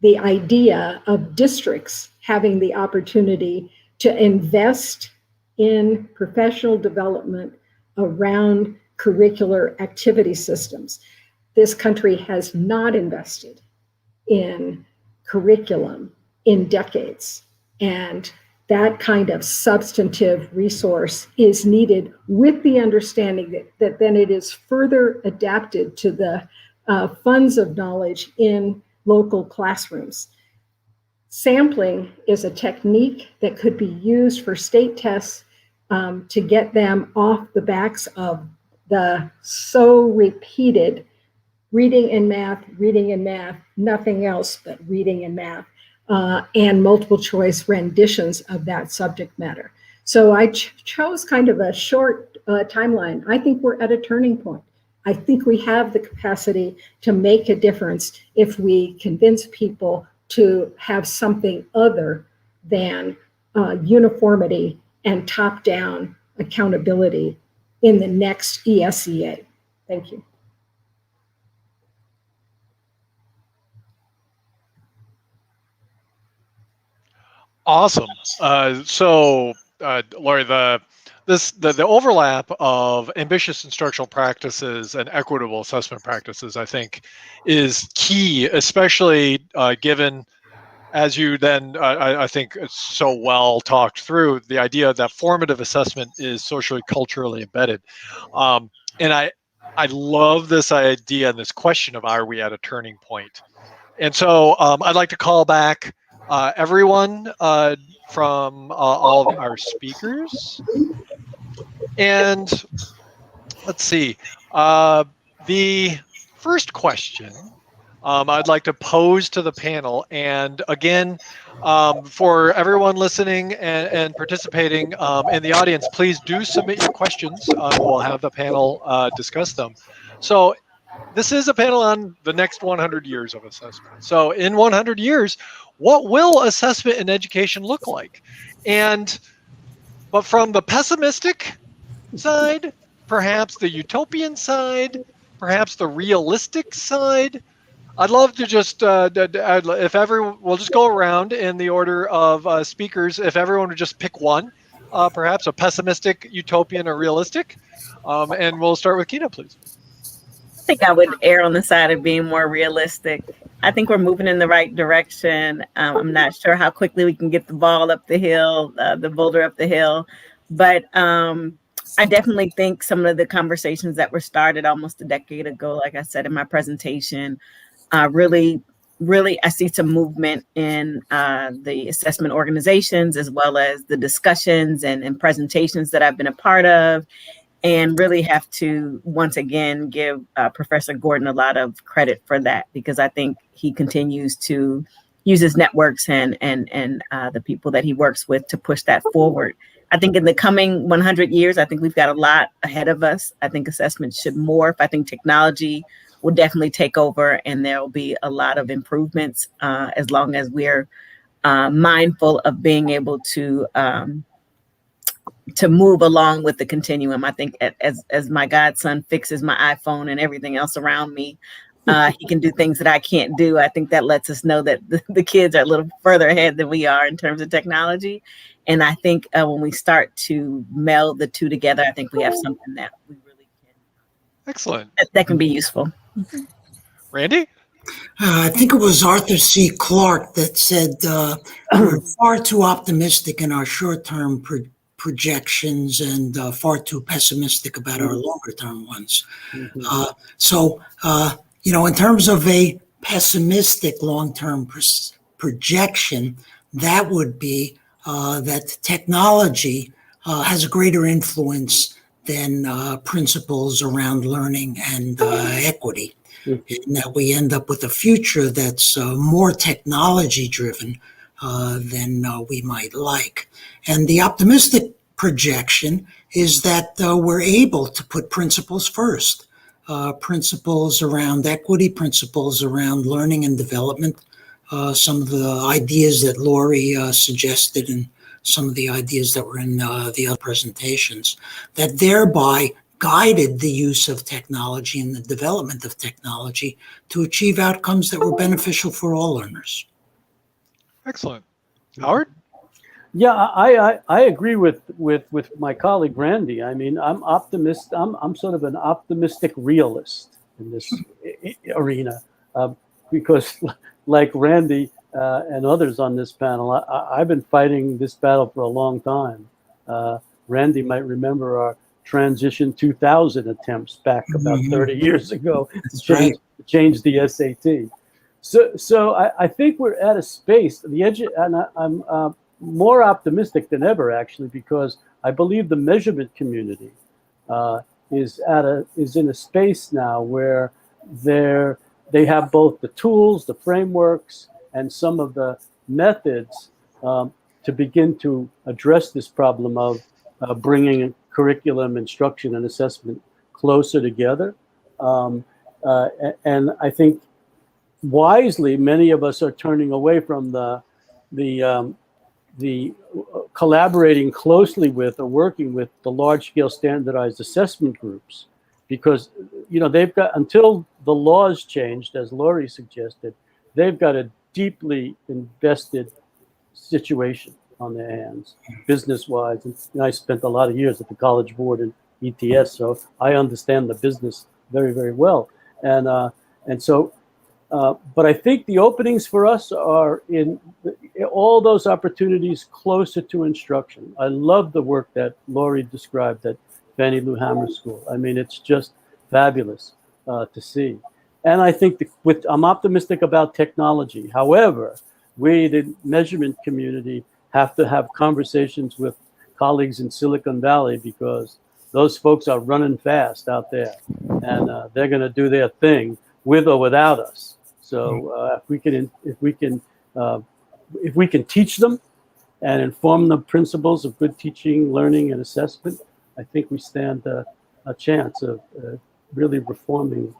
the idea of districts having the opportunity to invest in professional development around curricular activity systems. This country has not invested in curriculum in decades. And that kind of substantive resource is needed, with the understanding that then it is further adapted to the funds of knowledge in local classrooms. Sampling is a technique that could be used for state tests to get them off the backs of the so repeated reading and math, nothing else but reading and math, and multiple choice renditions of that subject matter. So I chose kind of a short timeline. I think we're at a turning point. I think we have the capacity to make a difference if we convince people to have something other than uniformity and top-down accountability in the next ESEA. Thank you. Awesome. Lori, the overlap of ambitious instructional practices and equitable assessment practices, I think, is key, especially given, as you then, I think, so well talked through, the idea that formative assessment is socially culturally embedded. And I love this idea and this question of, are we at a turning point? And so I'd like to call back everyone from all of our speakers. And let's see, the first question I'd like to pose to the panel. And again, for everyone listening and participating in the audience, please do submit your questions. We'll have the panel discuss them. So this is a panel on the next 100 years of assessment. So in 100 years, what will assessment in education look like? But from the pessimistic side, perhaps the utopian side, perhaps the realistic side, I'd love to just, if everyone, we'll just go around in the order of speakers. If everyone would just pick one, perhaps a pessimistic, utopian, or realistic. And we'll start with Kina, please. I think I would err on the side of being more realistic. I think we're moving in the right direction. I'm not sure how quickly we can get the ball up the hill, the boulder up the hill, but I definitely think some of the conversations that were started almost a decade ago, like I said in my presentation, really, I see some movement in the assessment organizations, as well as the discussions and presentations that I've been a part of. And really have to, once again, give Professor Gordon a lot of credit for that, because I think he continues to use his networks and the people that he works with to push that forward. I think in the coming 100 years, I think we've got a lot ahead of us. I think assessment should morph. I think technology will definitely take over, and there will be a lot of improvements as long as we're mindful of being able to move along with the continuum. I think as my godson fixes my iPhone and everything else around me, he can do things that I can't do. I think that lets us know that the kids are a little further ahead than we are in terms of technology. And I think when we start to meld the two together, I think we have something that we really can. Excellent. That can be useful. Randy? I think it was Arthur C. Clarke that said we're far too optimistic in our short-term projections and far too pessimistic about our longer-term ones. In terms of a pessimistic long-term projection, that would be that technology has a greater influence than principles around learning and equity, and that we end up with a future that's more technology-driven than we might like. And the optimistic projection is that we're able to put principles first, principles around equity, principles around learning and development, some of the ideas that Lori suggested and some of the ideas that were in the other presentations, that thereby guided the use of technology and the development of technology to achieve outcomes that were beneficial for all learners. Excellent. Howard? Yeah, I agree with my colleague Randy. I mean, I'm sort of an optimistic realist in this arena, because like Randy and others on this panel, I've been fighting this battle for a long time. Randy might remember our Transition 2000 attempts back about 30 years ago to change the SAT. So I think we're at a space, and I'm more optimistic than ever, actually, because I believe the measurement community is in a space now where they have both the tools, the frameworks, and some of the methods to begin to address this problem of bringing curriculum, instruction, and assessment closer together. And I think wisely, many of us are turning away from the collaborating closely with or working with the large-scale standardized assessment groups, because they've got, until the laws changed, as Laurie suggested, they've got a deeply invested situation on their hands, business-wise. And I spent a lot of years at the College Board and ETS, so I understand the business very, very well. And so. But I think the openings for us are in all those opportunities closer to instruction. I love the work that Laurie described at Fannie Lou Hamer School. I mean, it's just fabulous to see. And I think I'm optimistic about technology. However, we, the measurement community, have to have conversations with colleagues in Silicon Valley, because those folks are running fast out there, and they're going to do their thing with or without us. So if we can teach them and inform the principles of good teaching, learning, and assessment, I think we stand a chance of really reforming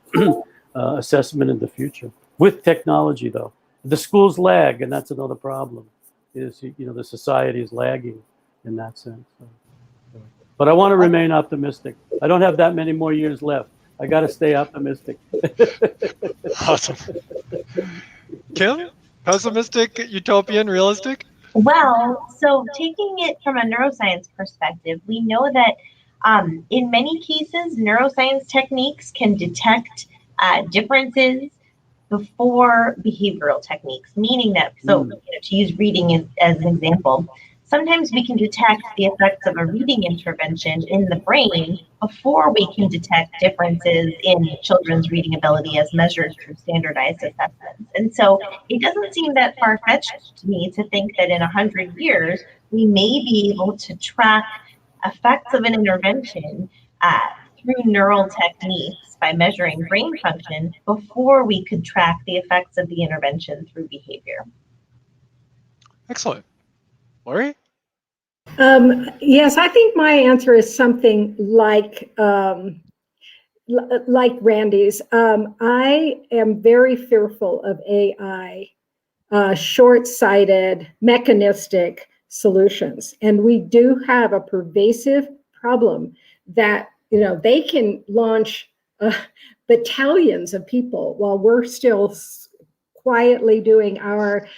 assessment in the future. With technology, though, the schools lag, and that's another problem. Is the society is lagging in that sense. But I want to remain optimistic. I don't have that many more years left. I got to stay optimistic. Awesome. Kim, pessimistic, utopian, realistic? Well, so taking it from a neuroscience perspective, we know that in many cases, neuroscience techniques can detect differences before behavioral techniques, meaning that, to use reading as an example, sometimes we can detect the effects of a reading intervention in the brain before we can detect differences in children's reading ability as measured through standardized assessments. And so it doesn't seem that far-fetched to me to think that in 100 years, we may be able to track effects of an intervention through neural techniques by measuring brain function before we could track the effects of the intervention through behavior. Excellent. Laurie? Yes, I think my answer is something like Randy's. I am very fearful of AI, short-sighted, mechanistic solutions, and we do have a pervasive problem that they can launch battalions of people while we're still quietly doing our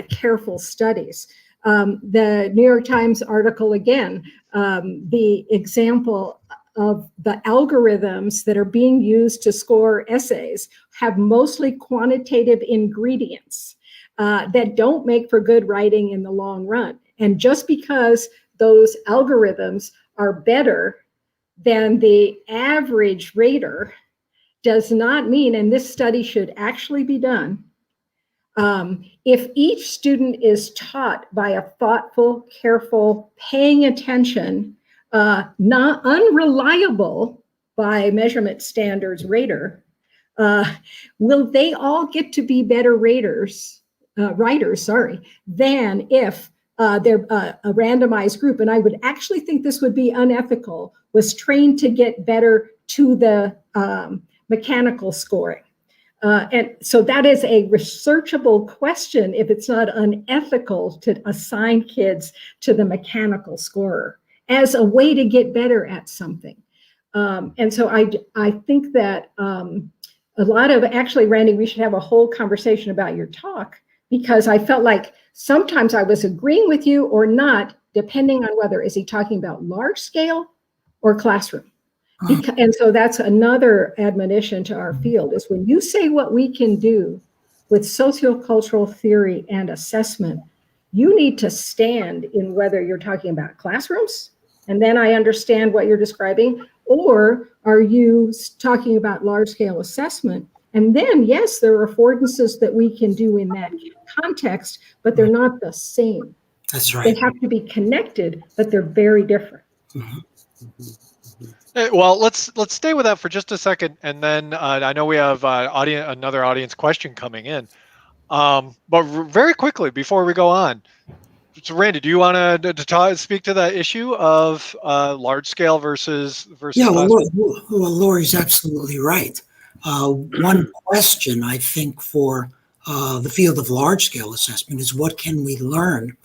careful studies. The New York Times article again, the example of the algorithms that are being used to score essays have mostly quantitative ingredients that don't make for good writing in the long run. And just because those algorithms are better than the average rater does not mean, and this study should actually be done, if each student is taught by a thoughtful, careful, paying attention, not unreliable by measurement standards rater, will they all get to be better writers, than if they're a randomized group? And I would actually think this would be unethical, was trained to get better to the mechanical scoring. And so that is a researchable question if it's not unethical to assign kids to the mechanical scorer as a way to get better at something. And so I think that a lot of, actually, Randy, we should have a whole conversation about your talk, because I felt like sometimes I was agreeing with you or not, depending on whether is he talking about large scale or classroom. And so that's another admonition to our field, is when you say what we can do with sociocultural theory and assessment, you need to stand in whether you're talking about classrooms, and then I understand what you're describing, or are you talking about large scale assessment? And then, yes, there are affordances that we can do in that context, but they're not the same. That's right. They have to be connected, but they're very different. Well, let's stay with that for just a second, and then I know we have another audience question coming in. But very quickly before we go on, so Randy, do you want to speak to that issue of large scale versus Yeah, well, classroom? Lori's absolutely right. One question, I think, for the field of large scale assessment is, what can we learn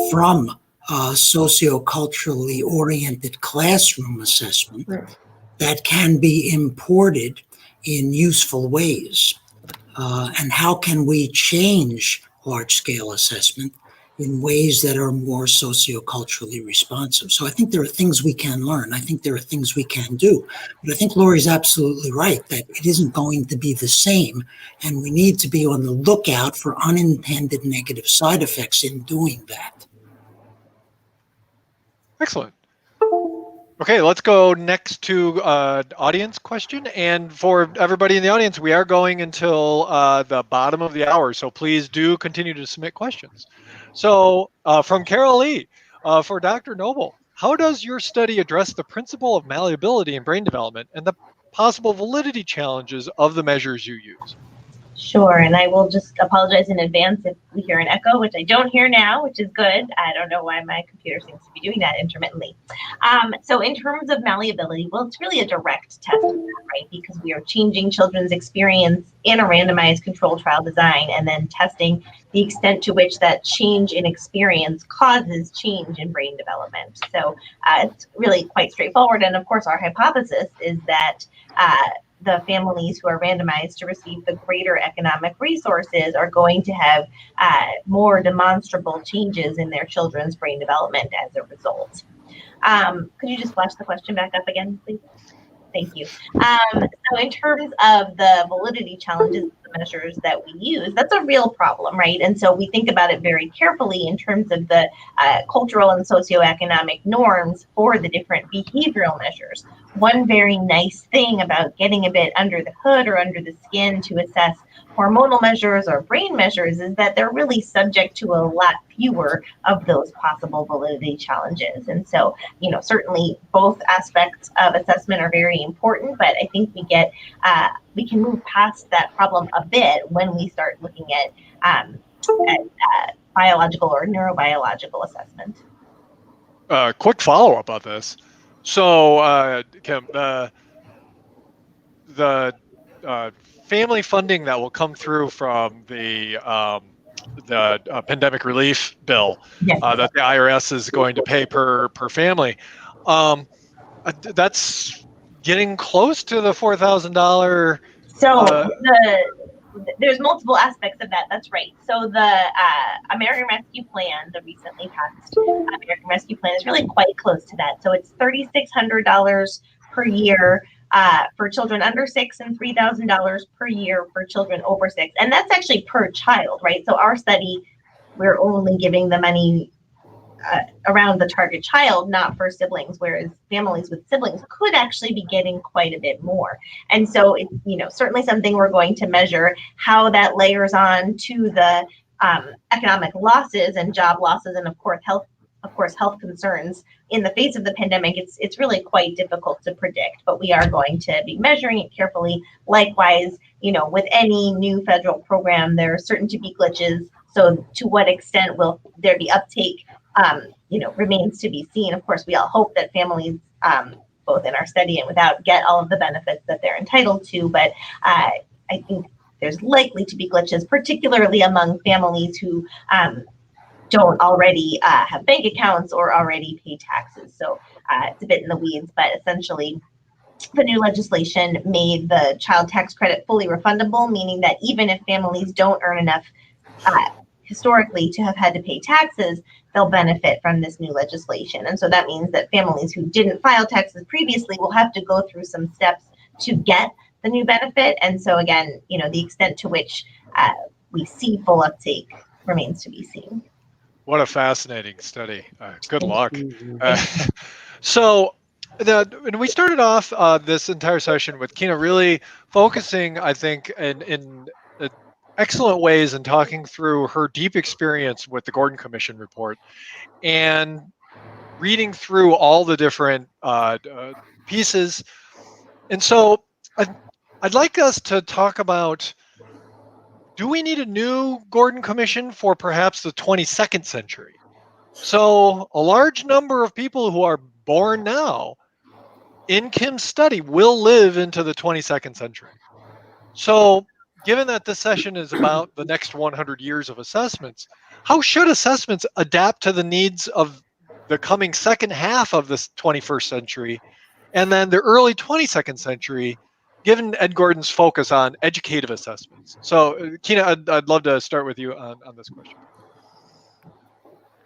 from socioculturally oriented classroom assessment that can be imported in useful ways? And how can we change large scale assessment in ways that are more socioculturally responsive? So I think there are things we can learn. I think there are things we can do. But I think Lori's absolutely right that it isn't going to be the same, and we need to be on the lookout for unintended negative side effects in doing that. Excellent. Okay, let's go next to audience question. And for everybody in the audience, we are going until the bottom of the hour, so please do continue to submit questions. So from Carol Lee, for Dr. Noble, how does your study address the principle of malleability in brain development and the possible validity challenges of the measures you use? Sure, and I will just apologize in advance if we hear an echo, which I don't hear now, which is good. I don't know why my computer seems to be doing that intermittently. So in terms of malleability, well, it's really a direct test of that, right? Because we are changing children's experience in a randomized controlled trial design and then testing the extent to which that change in experience causes change in brain development. So it's really quite straightforward. And of course, our hypothesis is that the families who are randomized to receive the greater economic resources are going to have more demonstrable changes in their children's brain development as a result. Could you just flash the question back up again, please? Thank you. So in terms of the validity challenges of the measures that we use, that's a real problem, right? And so we think about it very carefully in terms of the cultural and socioeconomic norms for the different behavioral measures. One very nice thing about getting a bit under the hood or under the skin to assess hormonal measures or brain measures is that they're really subject to a lot fewer of those possible validity challenges. And so, you know, certainly both aspects of assessment are very important, but I think we can move past that problem a bit when we start looking at biological or neurobiological assessment. Quick follow-up on this. So, Kim, the family funding that will come through from the pandemic relief bill that the IRS is going to pay per family, that's getting close to the $4,000. So there's multiple aspects of that. That's right. So the American Rescue Plan, the recently passed American Rescue Plan, is really quite close to that. So it's $3,600 per year for children under 6 and $3,000 per year for children over 6. And that's actually per child, right? So our study, we're only giving the money around the target child, not for siblings, whereas families with siblings could actually be getting quite a bit more. And so it's, you know, certainly something we're going to measure how that layers on to the economic losses and job losses, and of course health concerns in the face of the pandemic. It's really quite difficult to predict, but we are going to be measuring it carefully. Likewise, you know, with any new federal program, there are certain to be glitches. So to what extent will there be uptake, you know, remains to be seen. Of course, we all hope that families, both in our study and without, get all of the benefits that they're entitled to. But I think there's likely to be glitches, particularly among families who don't already have bank accounts or already pay taxes. So it's a bit in the weeds, but essentially the new legislation made the child tax credit fully refundable, meaning that even if families don't earn enough historically to have had to pay taxes, they'll benefit from this new legislation. And so that means that families who didn't file taxes previously will have to go through some steps to get the new benefit. And so again, the extent to which we see full uptake remains to be seen. What a fascinating study. Good luck. Mhm. So and we started off this entire session with Kina really focusing, I think, in excellent ways and talking through her deep experience with the Gordon Commission report and reading through all the different pieces. And so I'd like us to talk about, do we need a new Gordon Commission for perhaps the 22nd century? So a large number of people who are born now in Kim's study will live into the 22nd century. So given that this session is about the next 100 years of assessments, how should assessments adapt to the needs of the coming second half of this 21st century and then the early 22nd century, given Ed Gordon's focus on educative assessments? So Kina, I'd love to start with you on this question.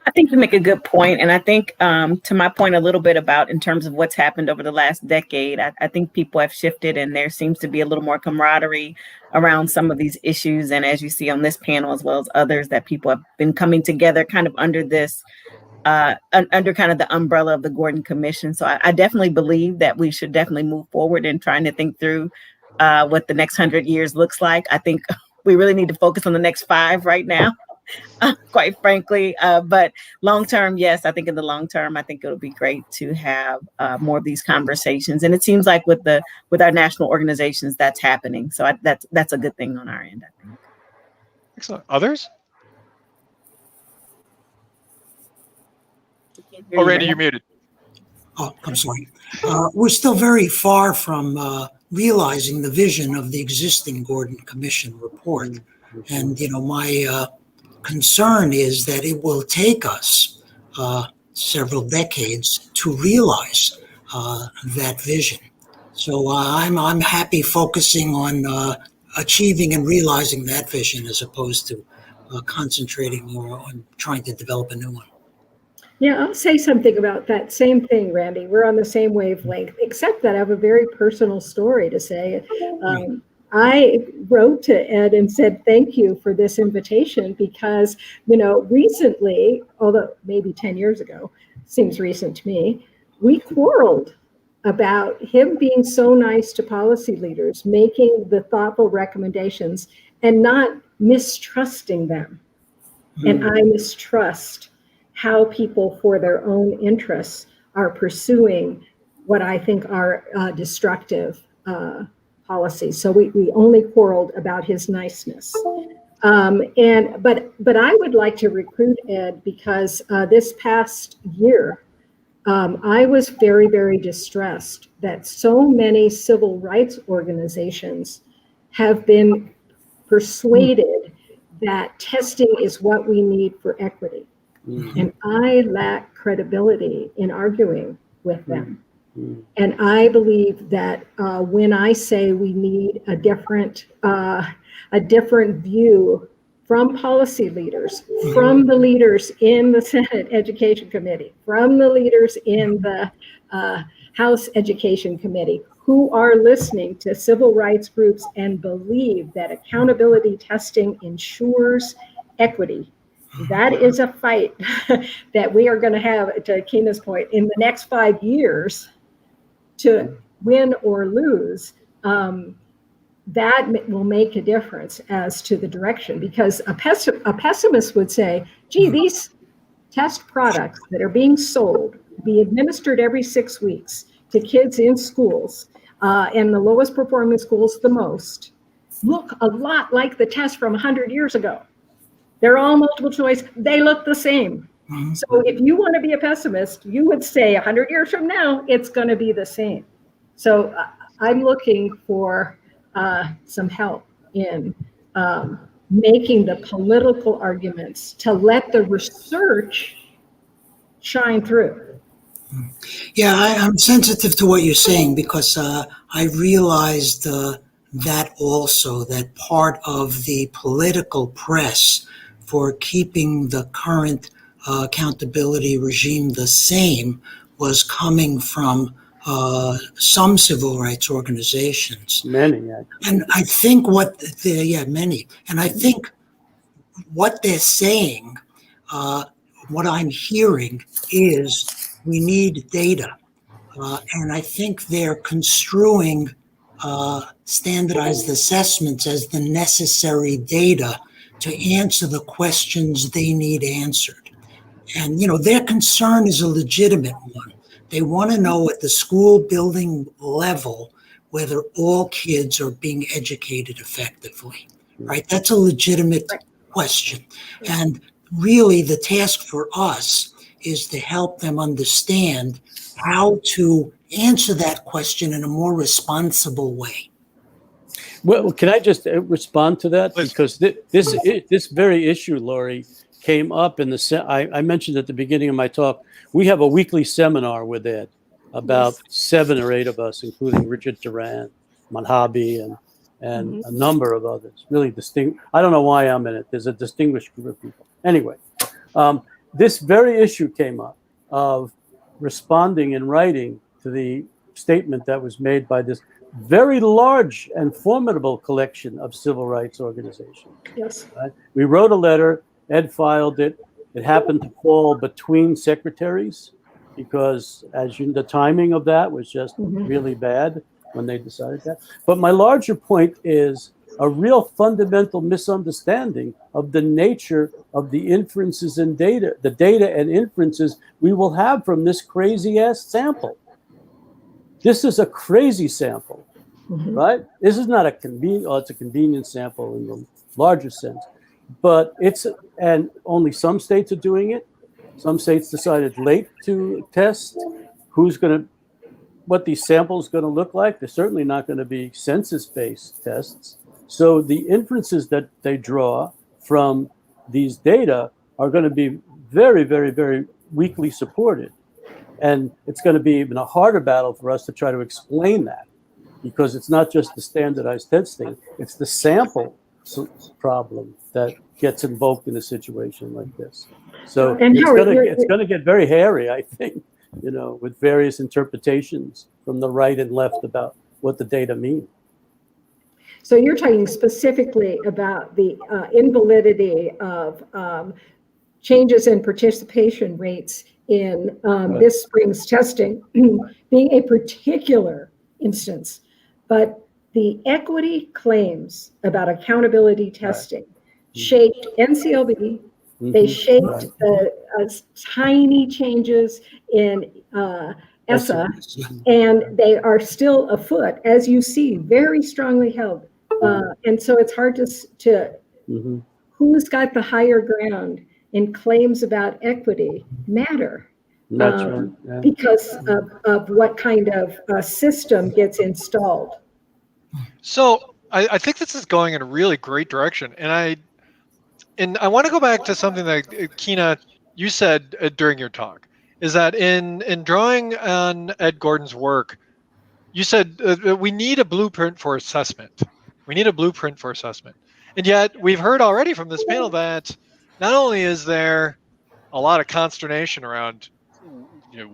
I think you make a good point. And I think to my point a little bit about in terms of what's happened over the last decade, I think people have shifted and there seems to be a little more camaraderie around some of these issues. And as you see on this panel, as well as others, that people have been coming together kind of under this, under kind of the umbrella of the Gordon Commission. So I definitely believe that we should definitely move forward in trying to think through what the next 100 years looks like. I think we really need to focus on the next 5 right now. Quite frankly, but long term, yes, I think in the long term, I think it'll be great to have more of these conversations. And it seems like with our national organizations, that's happening. So that's a good thing on our end, I think. Excellent. Others? Oh, Randy, you're muted. Oh, I'm sorry. We're still very far from realizing the vision of the existing Gordon Commission report. And, my concern is that it will take us several decades to realize that vision. So I'm happy focusing on achieving and realizing that vision as opposed to concentrating more on trying to develop a new one. Yeah, I'll say something about that same thing, Randy. We're on the same wavelength, except that I have a very personal story to say. I wrote to Ed and said, thank you for this invitation because, recently, although maybe 10 years ago, seems recent to me, we quarreled about him being so nice to policy leaders, making the thoughtful recommendations and not mistrusting them. And I mistrust how people for their own interests are pursuing what I think are destructive policies. So we only quarreled about his niceness. But I would like to recruit Ed because this past year, I was very, very distressed that so many civil rights organizations have been persuaded that testing is what we need for equity. And I lack credibility in arguing with them. And I believe that when I say we need a different view from policy leaders, from the leaders in the Senate Education Committee, from the leaders in the House Education Committee, who are listening to civil rights groups and believe that accountability testing ensures equity. That is a fight that we are going to have, to Kina's point, in the next 5 years to win or lose. That will make a difference as to the direction, because a pessimist would say, gee, these test products that are being sold, be administered every 6 weeks to kids in schools, and the lowest performing schools the most, look a lot like the test from 100 years ago. They're all multiple choice. They look the same. So if you want to be a pessimist, you would say 100 years from now, it's going to be the same. So I'm looking for some help in making the political arguments to let the research shine through. Yeah, I'm sensitive to what you're saying because I realized that also, that part of the political press for keeping the current accountability regime the same was coming from some civil rights organizations. Many, actually. And I think many. And I think what they're saying, uh, what I'm hearing is we need data. And I think they're construing standardized assessments as the necessary data to answer the questions they need answered. And, their concern is a legitimate one. They want to know at the school building level whether all kids are being educated effectively, right? That's a legitimate question. And really, the task for us is to help them understand how to answer that question in a more responsible way. Well, can I just respond to that? Please. Because this very issue, Laurie, came up in I mentioned at the beginning of my talk, we have a weekly seminar with Ed, about 7 or 8 of us, including Richard Duran, Manhabi, and a number of others. Really distinct. I don't know why I'm in it. There's a distinguished group of people. Anyway, this very issue came up of responding in writing to the statement that was made by this very large and formidable collection of civil rights organizations. Yes. Right? We wrote a letter, Ed filed it. It happened to fall between secretaries because the timing of that was just really bad when they decided that. But my larger point is a real fundamental misunderstanding of the nature of the inferences and data, the data and inferences we will have from this crazy ass sample. This is a crazy sample, right? This is not it's a convenient sample in the larger sense, but and only some states are doing it. Some states decided late to test what these samples going to look like. They're certainly not going to be census-based tests. So the inferences that they draw from these data are going to be very, very, very weakly supported. And it's going to be even a harder battle for us to try to explain that, because it's not just the standardized testing, it's the sample problem that gets invoked in a situation like this. So it's going to get very hairy, I think, with various interpretations from the right and left about what the data mean. So you're talking specifically about the invalidity of changes in participation rates in this spring's testing being a particular instance, but the equity claims about accountability testing shaped NCLB. They shaped tiny changes in ESSA, and they are still afoot, as you see, very strongly held. And so it's hard to who's got the higher ground in claims about equity matter. That's right. Yeah. Because of what kind of system gets installed. So I think this is going in a really great direction. And I want to go back to something that, Kina, you said during your talk, is that in drawing on Ed Gordon's work, you said we need a blueprint for assessment. We need a blueprint for assessment. And yet we've heard already from this panel that not only is there a lot of consternation around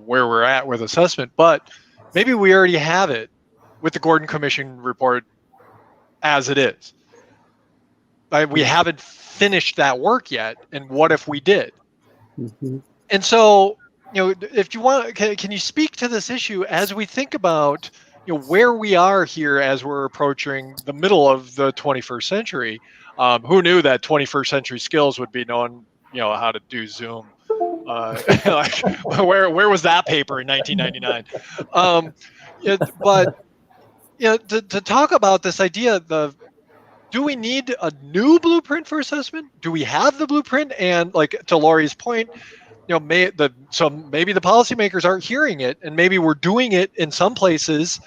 where we're at with assessment, but maybe we already have it with the Gordon Commission report as it is. We haven't finished that work yet, and what if we did? And so, if you want, can you speak to this issue as we think about where we are here as we're approaching the middle of the 21st century? Who knew that 21st century skills would be knowing how to do Zoom? Like, where was that paper in 1999? But to talk about this idea of, do we need a new blueprint for assessment? Do we have the blueprint? And like to Laurie's point, maybe the policymakers aren't hearing it, and maybe we're doing it in some places,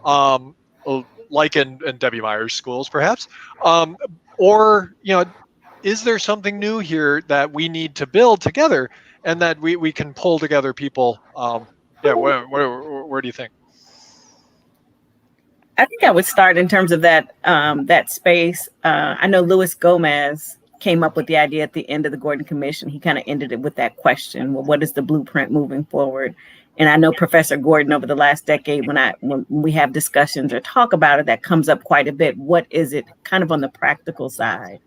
like in Debbie Meyer's schools, perhaps, or is there something new here that we need to build together, and that we can pull together people Yeah, where do you think? I think I would start in terms of that space. I know Luis Gomez came up with the idea at the end of the Gordon Commission. He kind of ended it with that question: well, what is the blueprint moving forward? And I know Professor Gordon, over the last decade, when we have discussions or talk about it, that comes up quite a bit. What is it kind of on the practical side?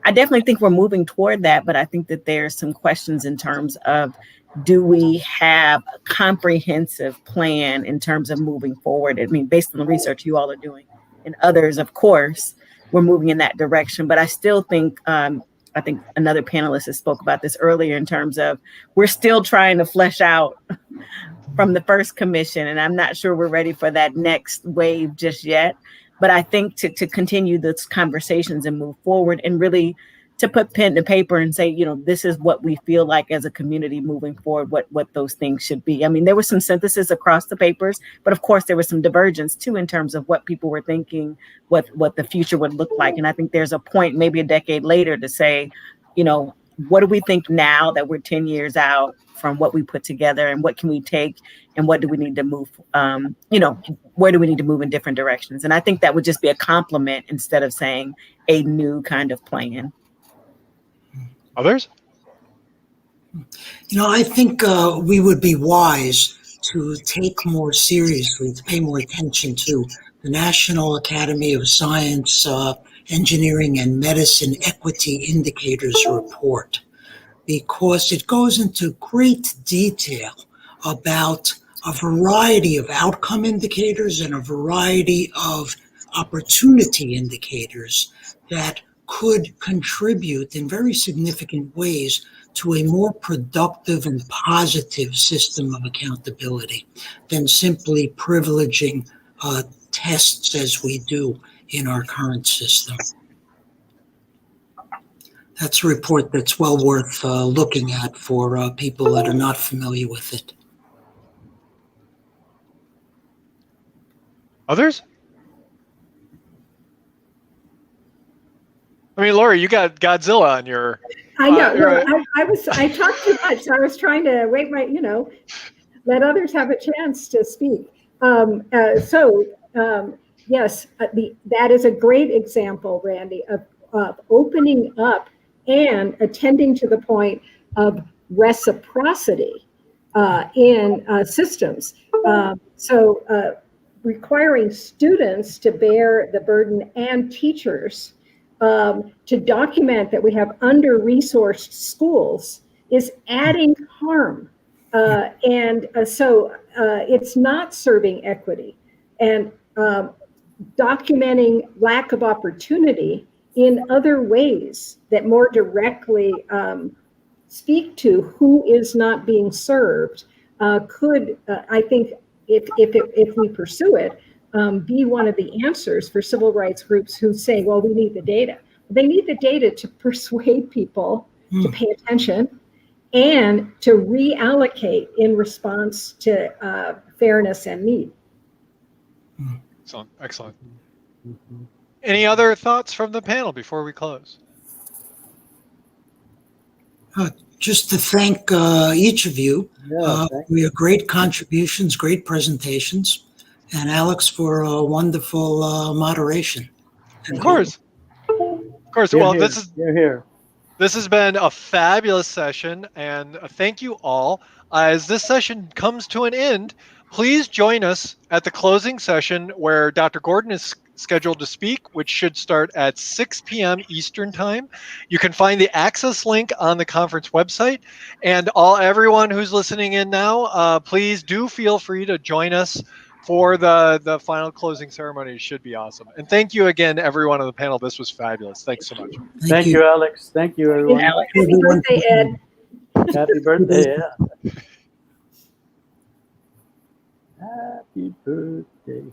I definitely think we're moving toward that, but I think that there's some questions in terms of, do we have a comprehensive plan in terms of moving forward? I mean, based on the research you all are doing and others, of course, we're moving in that direction. But I still think, I think another panelist has spoke about this earlier in terms of, we're still trying to flesh out from the first commission, and I'm not sure we're ready for that next wave just yet. But I think to continue those conversations and move forward, and really to put pen to paper and say, this is what we feel like as a community moving forward, what those things should be. I mean, there was some synthesis across the papers, but of course there was some divergence too in terms of what people were thinking, what the future would look like. And I think there's a point maybe a decade later to say, what do we think now that we're 10 years out from what we put together, and what can we take, and what do we need to move, where do we need to move in different directions? And I think that would just be a compliment instead of saying a new kind of plan. Others? I think we would be wise to take more seriously, to pay more attention to the National Academy of Science, Engineering, and Medicine Equity Indicators Report, because it goes into great detail about a variety of outcome indicators and a variety of opportunity indicators that could contribute in very significant ways to a more productive and positive system of accountability than simply privileging tests as we do in our current system. That's a report that's well worth looking at for people that are not familiar with it. Others? I mean, Lori, you got Godzilla on your. I know. I talked too much. So I was trying to wait let others have a chance to speak. Yes, that is a great example, Randy, of opening up and attending to the point of reciprocity in systems. Requiring students to bear the burden, and teachers to document that we have under-resourced schools, is adding harm. It's not serving equity. And documenting lack of opportunity in other ways that more directly speak to who is not being served could, I think, if we pursue it, be one of the answers for civil rights groups who say, well, we need the data. They need the data to persuade people to pay attention and to reallocate in response to fairness and need. Excellent. Any other thoughts from the panel before we close? Just to thank each of you for your great contributions, great presentations, and Alex for a wonderful moderation. Of course. Well, this has been a fabulous session, and thank you all. As this session comes to an end, please join us at the closing session where Dr. Gordon is scheduled to speak, which should start at 6 p.m. Eastern Time. You can find the access link on the conference website. And everyone who's listening in now, please do feel free to join us for the final closing ceremony. It should be awesome. And thank you again, everyone on the panel. This was fabulous. Thanks so much. Thank you, Alex. Thank you, everyone. Happy birthday, Ed. Happy birthday, yeah. Happy birthday.